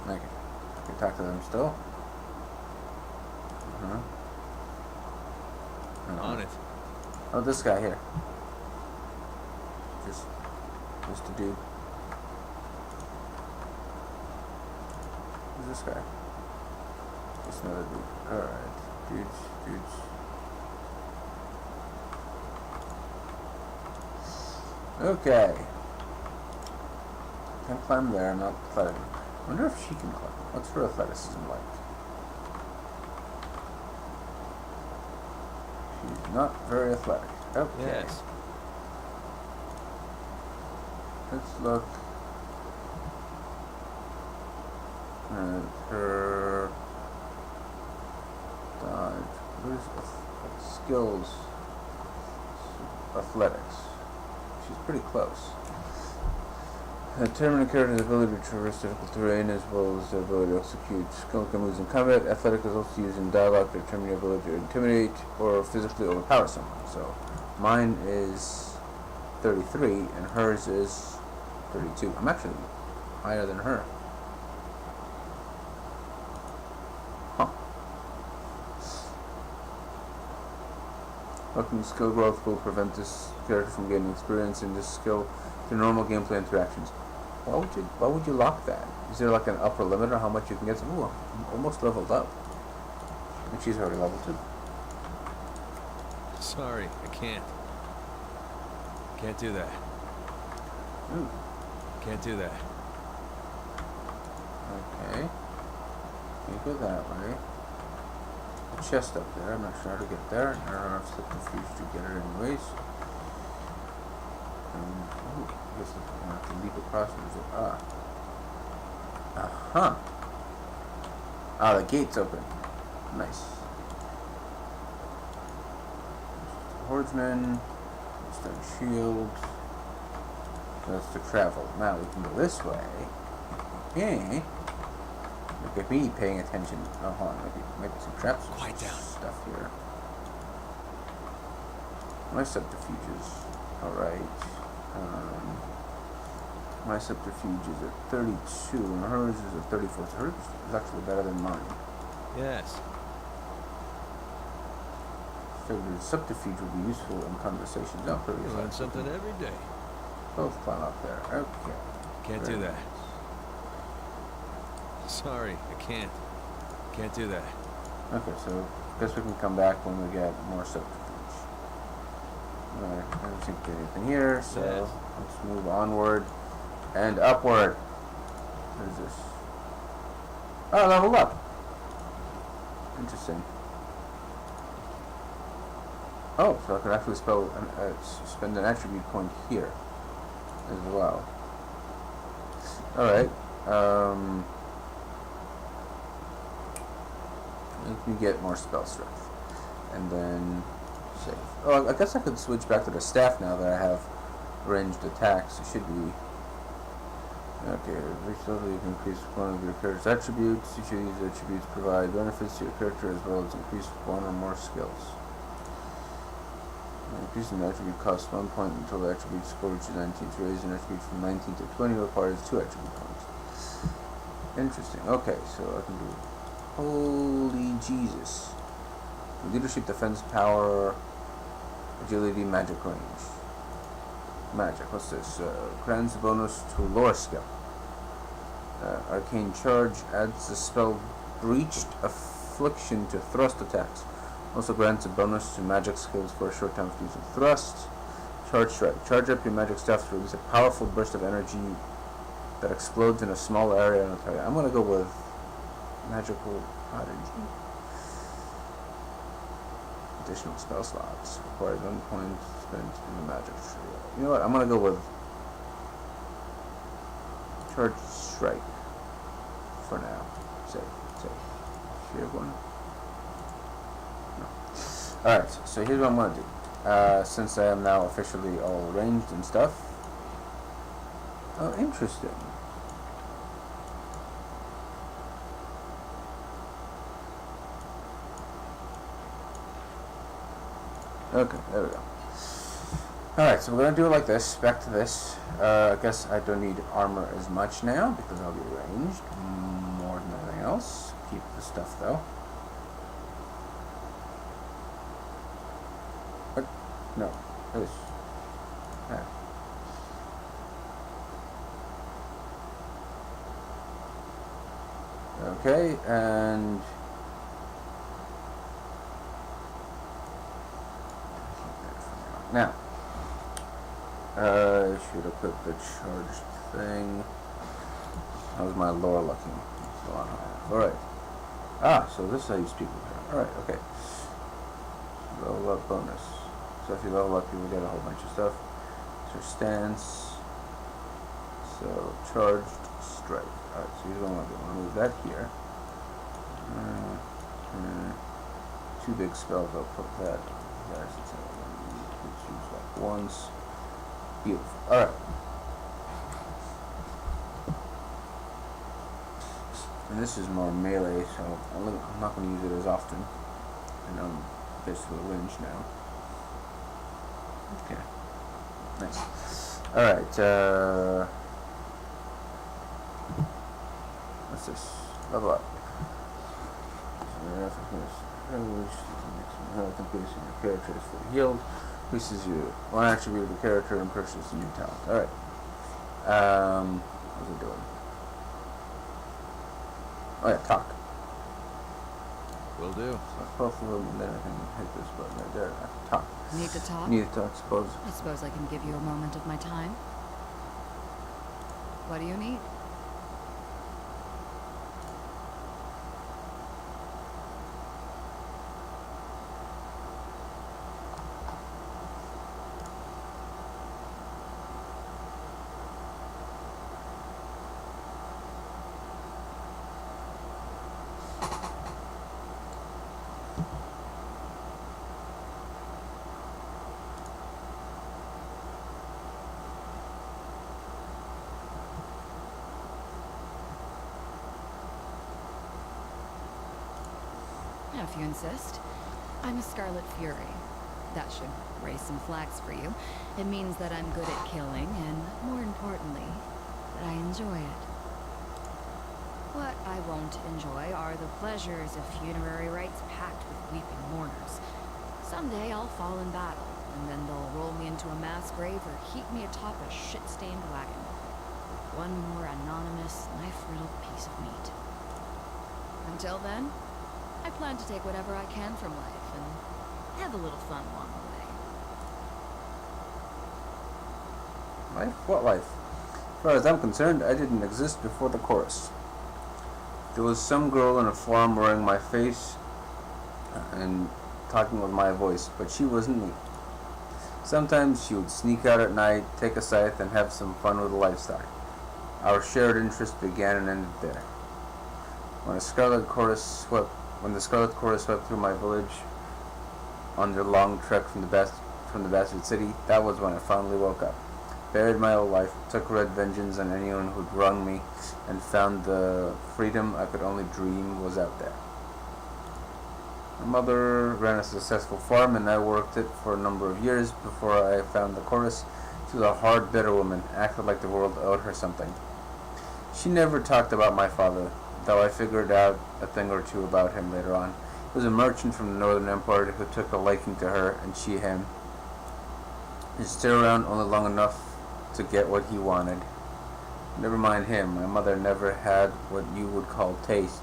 Okay. You can talk to them still. On it. Oh, this guy here. Just a dude. Who's this guy? Just another dude. Alright. Dudes. Okay. Can't climb there, not athletic. I wonder if she can climb. What's her athleticism like? She's not very athletic. Okay. Yes. Let's look at her dodge. What is skills? Athletics. She's pretty close. Determine a character's ability to traverse difficult terrain as well as their ability to execute skillful moves in combat. Athletic is also used in dialogue to determine your ability to intimidate or physically overpower someone. So mine is 33 and hers is 32. I'm actually higher than her. Huh. Looking skill growth will prevent this character from gaining experience in this skill through normal gameplay interactions. Why would you lock that? Is there like an upper limit or how much you can get? Ooh, I'm almost leveled up. And she's already level 2. Sorry, I can't. Can't do that. Ooh. Can't do that. Okay. You go that way. The chest up there. I'm not sure how to get there. I don't know if it's confused to get it anyways. Ooh, I guess I have to leap across and do the gate's open. Nice. Horseman. Stone shield. That's to travel. Now we can go this way. Okay. Look at me paying attention. Oh, hold on. Maybe some traps. Quiet down. Stuff here. My subterfuges. Alright. My subterfuge is at 32 and hers is at 34. So hers is actually better than mine. Yes. Figured subterfuge would be useful in conversations. Oh, pretty You learn something every day. Both climb up there. Okay. Can't do that. Sorry, I can't. Can't do that. Okay, so I guess we can come back when we get more subterfuge. Alright, I don't think there's anything here, so Yes. let's move onward and upward. What is this? Oh, level up. Interesting. Oh, so I can actually spend an attribute point here as well. Alright. You can get more spell strength. And then save. Oh, I guess I could switch back to the staff now that I have ranged attacks. It should be... Okay, each level you can increase one of your character's attributes. Each of these attributes provide benefits to your character as well as increase one or more skills. Increasing the attribute costs 1 point until the attribute score reaches 19. To raise an attribute from 19 to 20 requires 2 attribute points. Interesting. Okay, so I can do... Holy Jesus. Leadership, defense, power, agility, magic range. Magic, what's this? Grants a bonus to lore skill. Arcane charge adds the spell breached affliction to thrust attacks. Also grants a bonus to magic skills for a short time after using thrust. Charge strike. Charge up your magic staff to release a powerful burst of energy that explodes in a small area on a target. I'm gonna go with magical prodigy. Additional spell slots. Requires 1 point spent in the magic tree. You know what? I'm gonna go with Charge strike. For now. Save. Shield one. No. Alright, so here's what I'm gonna do. Since I am now officially all arranged and stuff. Oh, interesting. Okay, there we go. Alright, so we're gonna do it like this. Back to this. I guess I don't need armor as much now because I'll be ranged more than anything else. Keep the stuff though. What? No. This. Yeah. Okay, and now I should equip the charged thing. That was my lore looking. So alright. Ah, so this is how you speak with her. Alright, okay. Level up bonus. So if you level up you will get a whole bunch of stuff. So stance. So charged strike. Alright, so here's what I want to do. I want to move that here. Two big spells, I'll put that there since I could choose like once. Beautiful. Alright. And this is more melee, so I'm not going to use it as often. And I'm basically ranged now. Okay. Nice. Alright, what's this? Level up. Health increasing your character is fully healed. Increases your one attribute of the character and purchases a new talent. Alright. What's it doing? Oh yeah, talk. Will do. So both of them, and then I can hit this button right there. Talk. Need to talk? Need to talk, suppose. I suppose I can give you a moment of my time. What do you need? If you insist. I'm a Scarlet Fury. That should raise some flags for you. It means that I'm good at killing, and more importantly, that I enjoy it. What I won't enjoy are the pleasures of funerary rites packed with weeping mourners. Someday I'll fall in battle, and then they'll roll me into a mass grave or heap me atop a shit-stained wagon. One more anonymous, knife-riddled piece of meat. Until then, I plan to take whatever I can from life and have a little fun along the way. Life? What life? As far as I'm concerned, I didn't exist before the chorus. There was some girl in a farm wearing my face and talking with my voice, but she wasn't me. Sometimes she would sneak out at night, take a scythe, and have some fun with the livestock. Our shared interest began and ended there. When the Scarlet Chorus swept through my village on their long trek from the bastard city, that was when I finally woke up. Buried my old life, took red vengeance on anyone who'd wronged me, and found the freedom I could only dream was out there. My mother ran a successful farm, and I worked it for a number of years before I found the chorus. She was a hard, bitter woman, acted like the world owed her something. She never talked about my father, though I figured out a thing or two about him later on. He was a merchant from the Northern Empire who took a liking to her, and she him. He stayed around only long enough to get what he wanted. Never mind him, my mother never had what you would call taste,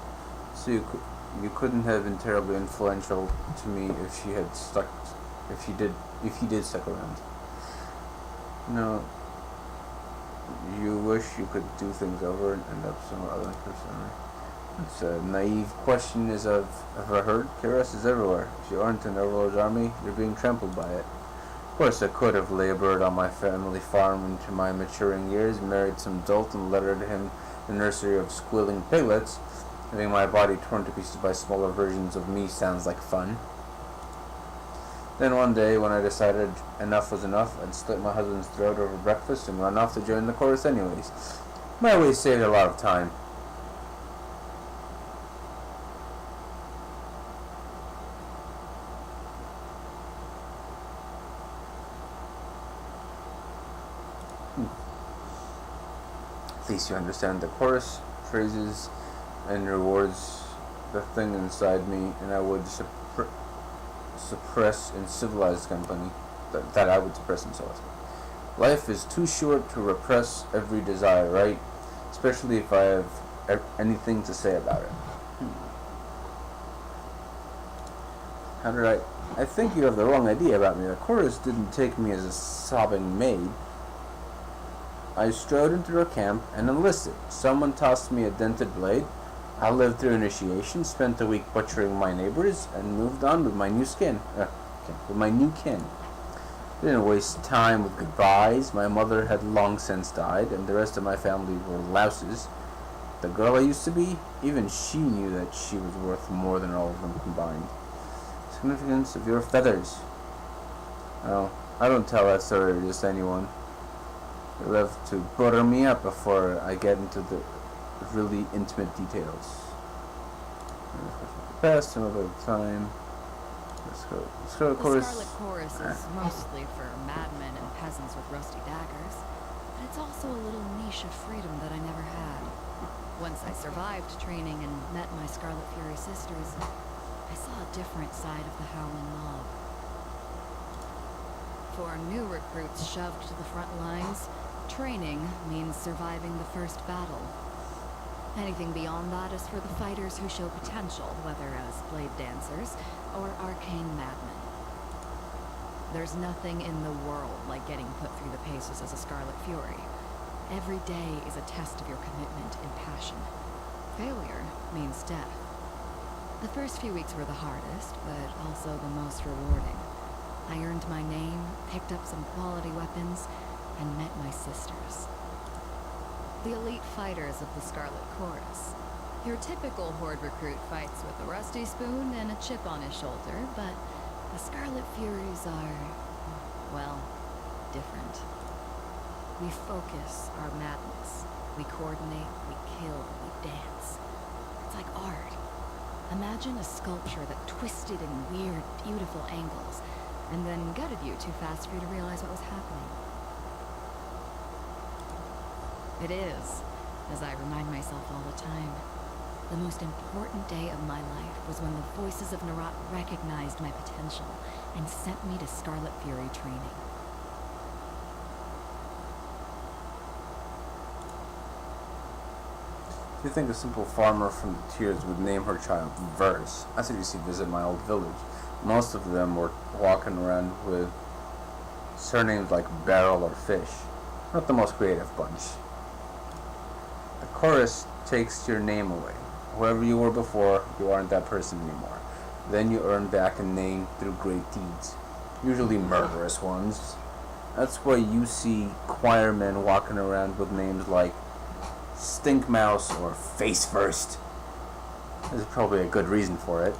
so you couldn't have been terribly influential to me if he did stick around. No, you wish you could do things over and end up somewhere other than Persona. It's a naive question as I've ever heard. Chaos is everywhere. If you aren't in Overlord's army, you're being trampled by it. Of course, I could have labored on my family farm into my maturing years, married some dolt, and lettered him the nursery of squealing piglets. Having my body torn to pieces by smaller versions of me sounds like fun. Then one day, when I decided enough was enough, I'd slit my husband's throat over breakfast and run off to join the chorus anyways. My way saved a lot of time. At least you understand the chorus, phrases, and rewards the thing inside me, and I would suppress in civilized company. That I would suppress in civilized company. Life is too short to repress every desire, right? Especially if I have anything to say about it. How did I think you have the wrong idea about me. The chorus didn't take me as a sobbing maid. I strode into a camp and enlisted. Someone tossed me a dented blade. I lived through initiation, spent a week butchering my neighbors, and moved on with my new kin. Didn't waste time with goodbyes. My mother had long since died, and the rest of my family were louses. The girl I used to be, even she knew that she was worth more than all of them combined. Significance of your feathers. Oh, I don't tell that story to just anyone. They love to butter me up before I get into the really intimate details. Past another time. Let's go. Of The course. Scarlet Chorus is mostly for madmen and peasants with rusty daggers, but it's also a little niche of freedom that I never had. Once I survived training and met my Scarlet Fury sisters, I saw a different side of the Howling Mob. For new recruits shoved to the front lines, training means surviving the first battle. Anything beyond that is for the fighters who show potential, whether as blade dancers or arcane madmen. There's nothing in the world like getting put through the paces as a Scarlet Fury. Every day is a test of your commitment and passion. Failure means death. The first few weeks were the hardest, but also the most rewarding. I earned my name, picked up some quality weapons, and met my sisters. The elite fighters of the Scarlet Chorus. Your typical Horde recruit fights with a rusty spoon and a chip on his shoulder, but the Scarlet Furies are, well, different. We focus our madness. We coordinate, we kill, we dance. It's like art. Imagine a sculpture that twisted in weird, beautiful angles, and then gutted you too fast for you to realize what was happening. It is, as I remind myself all the time, the most important day of my life was when the voices of Nerat recognized my potential and sent me to Scarlet Fury training. Do you think a simple farmer from the Tears would name her child Verse? I seriously visit my old village. Most of them were walking around with surnames like Barrel or Fish. Not the most creative bunch. The chorus takes your name away. Whoever you were before, you aren't that person anymore. Then you earn back a name through great deeds, usually murderous ones. That's why you see choirmen walking around with names like Stink Mouse or Face First. There's probably a good reason for it.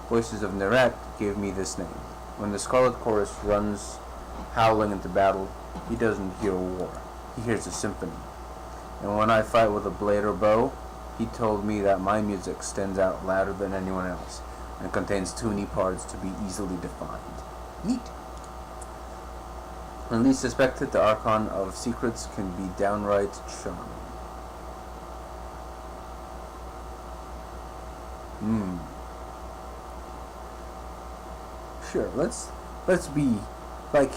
Voices of Nerat gave me this name. When the Scarlet Chorus runs howling into battle, he doesn't hear a war. He hears a symphony. And when I fight with a blade or bow, he told me that my music stands out louder than anyone else and contains too many parts to be easily defined. Neat. When least suspected, the Archon of Secrets can be downright charming. Sure, let's be like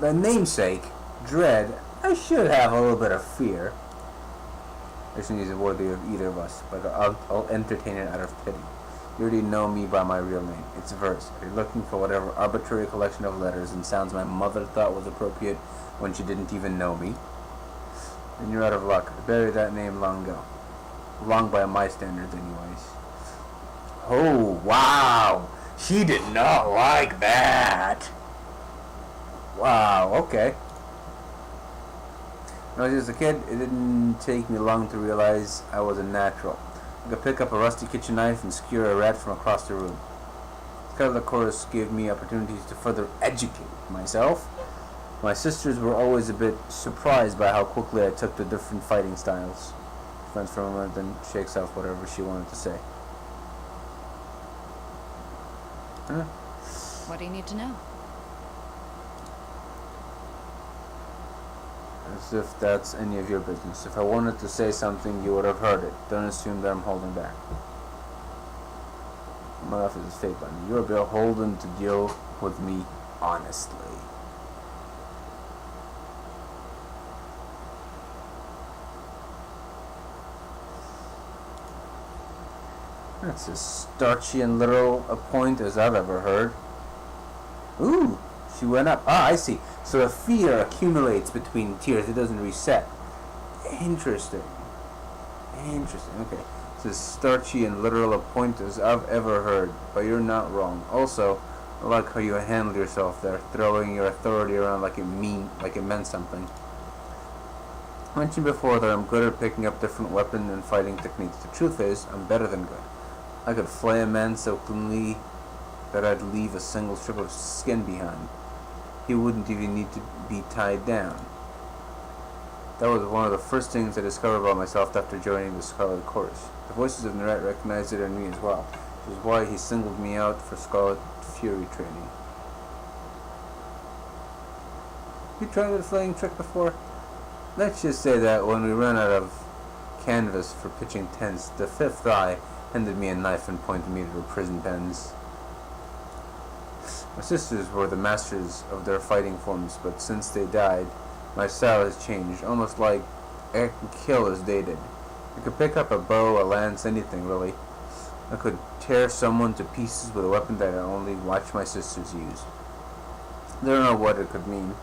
the namesake, Dread. I should have a little bit of fear. I shouldn't use it worthy of either of us, but I'll entertain it out of pity. You already know me by my real name. It's Verse. If you're looking for whatever arbitrary collection of letters and sounds my mother thought was appropriate when she didn't even know me, then you're out of luck. I buried that name long ago. Long by my standards, anyways. Oh, wow! She did not like that! Wow, okay. When I was just a kid, it didn't take me long to realize I was a natural. I could pick up a rusty kitchen knife and skewer a rat from across the room. The course gave me opportunities to further educate myself. My sisters were always a bit surprised by how quickly I took to different fighting styles. Friends for a moment, then shakes off whatever she wanted to say. Huh? What do you need to know? As if that's any of your business. If I wanted to say something, you would have heard it. Don't assume that I'm holding back. My office is fake, buddy. You are beholden to deal with me honestly. That's as starchy and literal a point as I've ever heard. Ooh, she went up. Ah, I see. So the fear accumulates between tears. It doesn't reset. Interesting. Interesting. Okay. It's as starchy and literal a point as I've ever heard. But you're not wrong. Also, I like how you handle yourself there, throwing your authority around like it meant something. I mentioned before that I'm good at picking up different weapon and fighting techniques. The truth is, I'm better than good. I could flay a man so cleanly that I'd leave a single strip of skin behind. He wouldn't even need to be tied down. That was one of the first things I discovered about myself after joining the Scarlet Chorus. The voices of Naret recognized it in me as well, which is why he singled me out for Scarlet Fury training. You tried the flaying trick before? Let's just say that when we ran out of canvas for pitching tents, the fifth eye handed me a knife and pointed me to the prison pens. My sisters were the masters of their fighting forms, but since they died, my style has changed, almost like I can kill as they did. I could pick up a bow, a lance, anything really. I could tear someone to pieces with a weapon that I only watched my sisters use. I don't know what it could mean,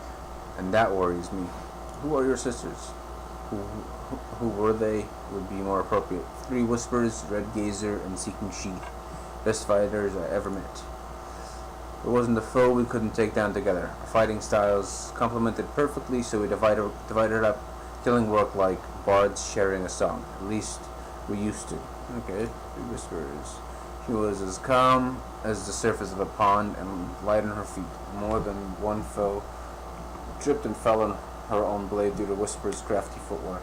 and that worries me. Who are your sisters? Who were they would be more appropriate. 3 Whispers, Red Gazer, and Seeking Sheath. Best fighters I ever met. It wasn't a foe we couldn't take down together. Our fighting styles complemented perfectly, so we divided up killing work like bards sharing a song. At least we used to. Okay, 3 Whispers. She was as calm as the surface of a pond and light on her feet. More than one foe tripped and fell on her own blade due to Whisper's crafty footwork.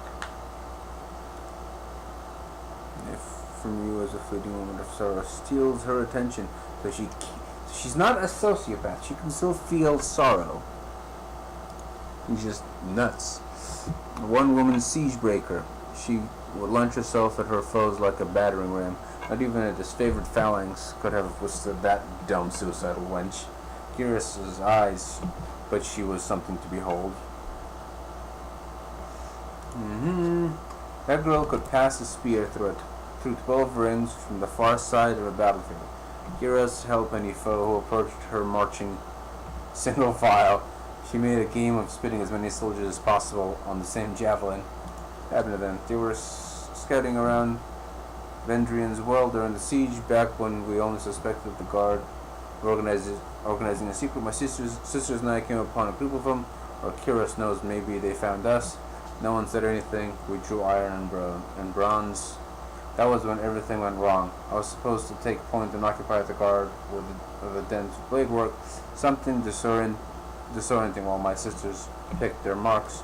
If from you as a fleeting moment of sorrow steals her attention, so she's not a sociopath. She can still feel sorrow. She's just nuts. One woman siege breaker. She would launch herself at her foes like a battering ram. Not even a disfavored phalanx could have withstood that dumb suicidal wench. Curious' eyes, but she was something to behold. That girl could pass a spear through 12 rings from the far side of a battlefield. Kira's help any foe who approached her marching single file. She made a game of spitting as many soldiers as possible on the same javelin. What happened to them? They were scouting around Vendrian's world during the siege, back when we only suspected the guard were organizing a secret. My sisters and I came upon a group of them, or Kiros knows maybe they found us. No one said anything. We drew iron and bronze. That was when everything went wrong. I was supposed to take point and occupy the guard with a dense blade work, something disorienting while my sisters picked their marks.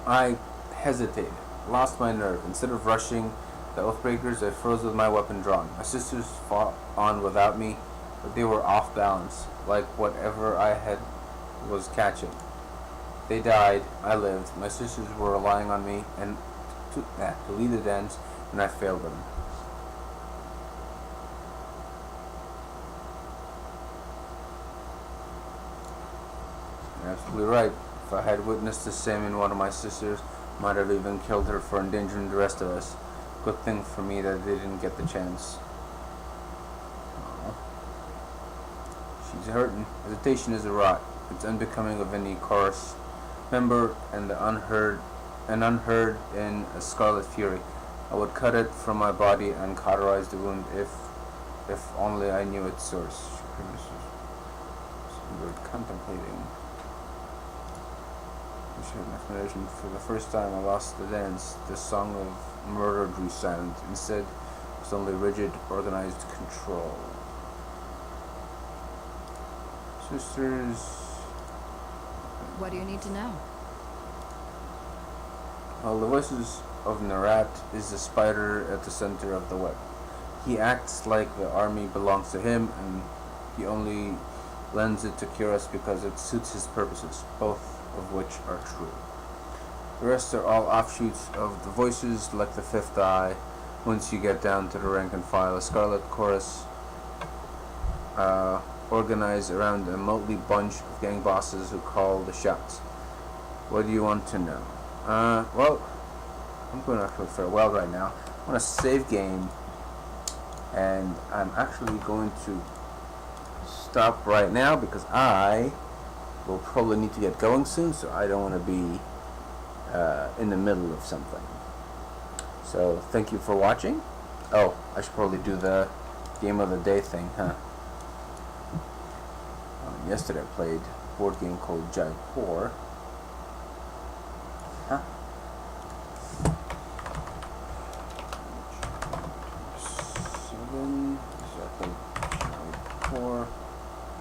I hesitated, lost my nerve. Instead of rushing the Oathbreakers, I froze with my weapon drawn. My sisters fought on without me, but they were off balance, like whatever I had was catching. They died, I lived. My sisters were relying on me and to lead the dance, and I failed them. You're absolutely right. If I had witnessed the same in one of my sisters, might have even killed her for endangering the rest of us. Good thing for me that they didn't get the chance. Aww. She's hurting. Hesitation is a rot. It's unbecoming of any chorus member and unheard in a Scarlet Fury. I would cut it from my body and cauterize the wound if only I knew its source. We were contemplating. For the first time, I lost the dance. The song of murder grew silent. Instead, it was only rigid, organized control. Sisters. What do you need to know? Well, the voices of Narat is the spider at the center of the web. He acts like the army belongs to him, and he only lends it to Kiros because it suits his purposes, both of which are true. The rest are all offshoots of the voices, like the fifth eye. Once you get down to the rank and file, a scarlet chorus organized around a motley bunch of gang bosses who call the shots. What do you want to know? Well, I'm going to farewell right now. I'm going to save game, and I'm actually going to stop right now because I will probably need to get going soon, so I don't want to be in the middle of something. So thank you for watching. Oh, I should probably do the game of the day thing, huh? Yesterday I played a board game called Jaipur. Huh? 7. So I played Jaipur,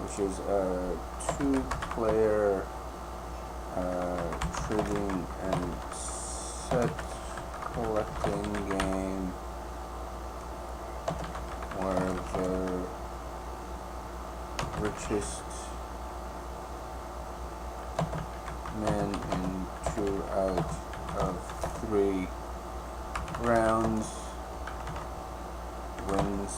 which is a 2-player trading and set collecting game where the richest man in 2 out of 3 rounds wins.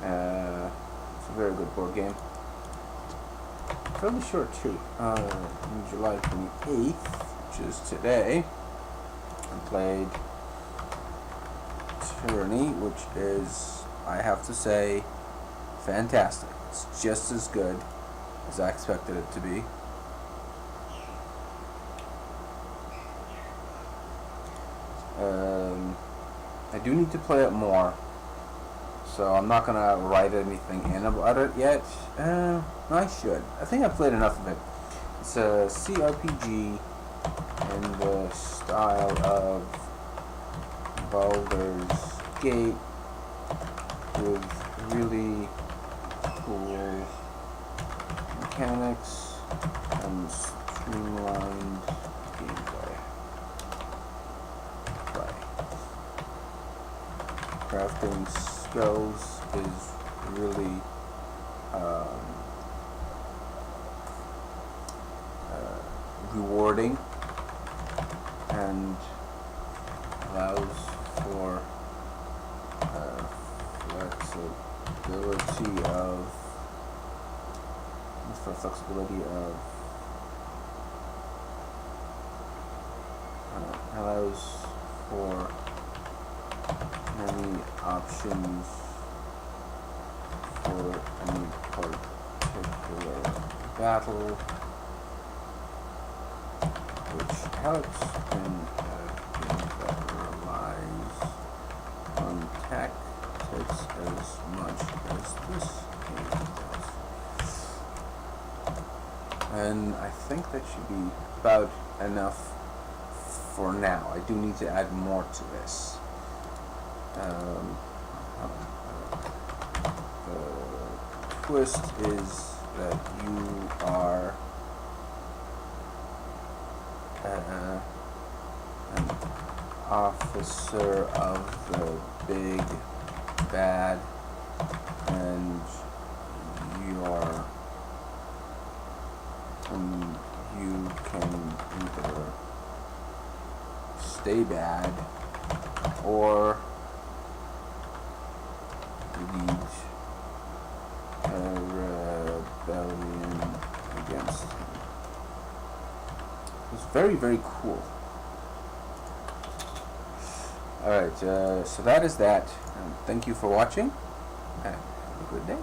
It's a very good board game. Fairly short too. On July 28th, which is today, I played Tyranny, which is, I have to say, fantastic. It's just as good as I expected it to be. I do need to play it more, so I'm not gonna write anything in about it yet. No, I should. I think I played enough of it. It's a CRPG in the style of Baldur's Gate with really cool mechanics and streamlined gameplay. Crafting skills is really rewarding and allows for flexibility of allows for many options for any particular battle, which helps in a game that relies on tactics as much as this game does. And I think that should be about enough for now. I do need to add more to this. The twist is that you are an officer of the big bad, and you can either stay bad or lead a rebellion against him. It's very, very cool. Alright, so that is that. Thank you for watching, and have a good day.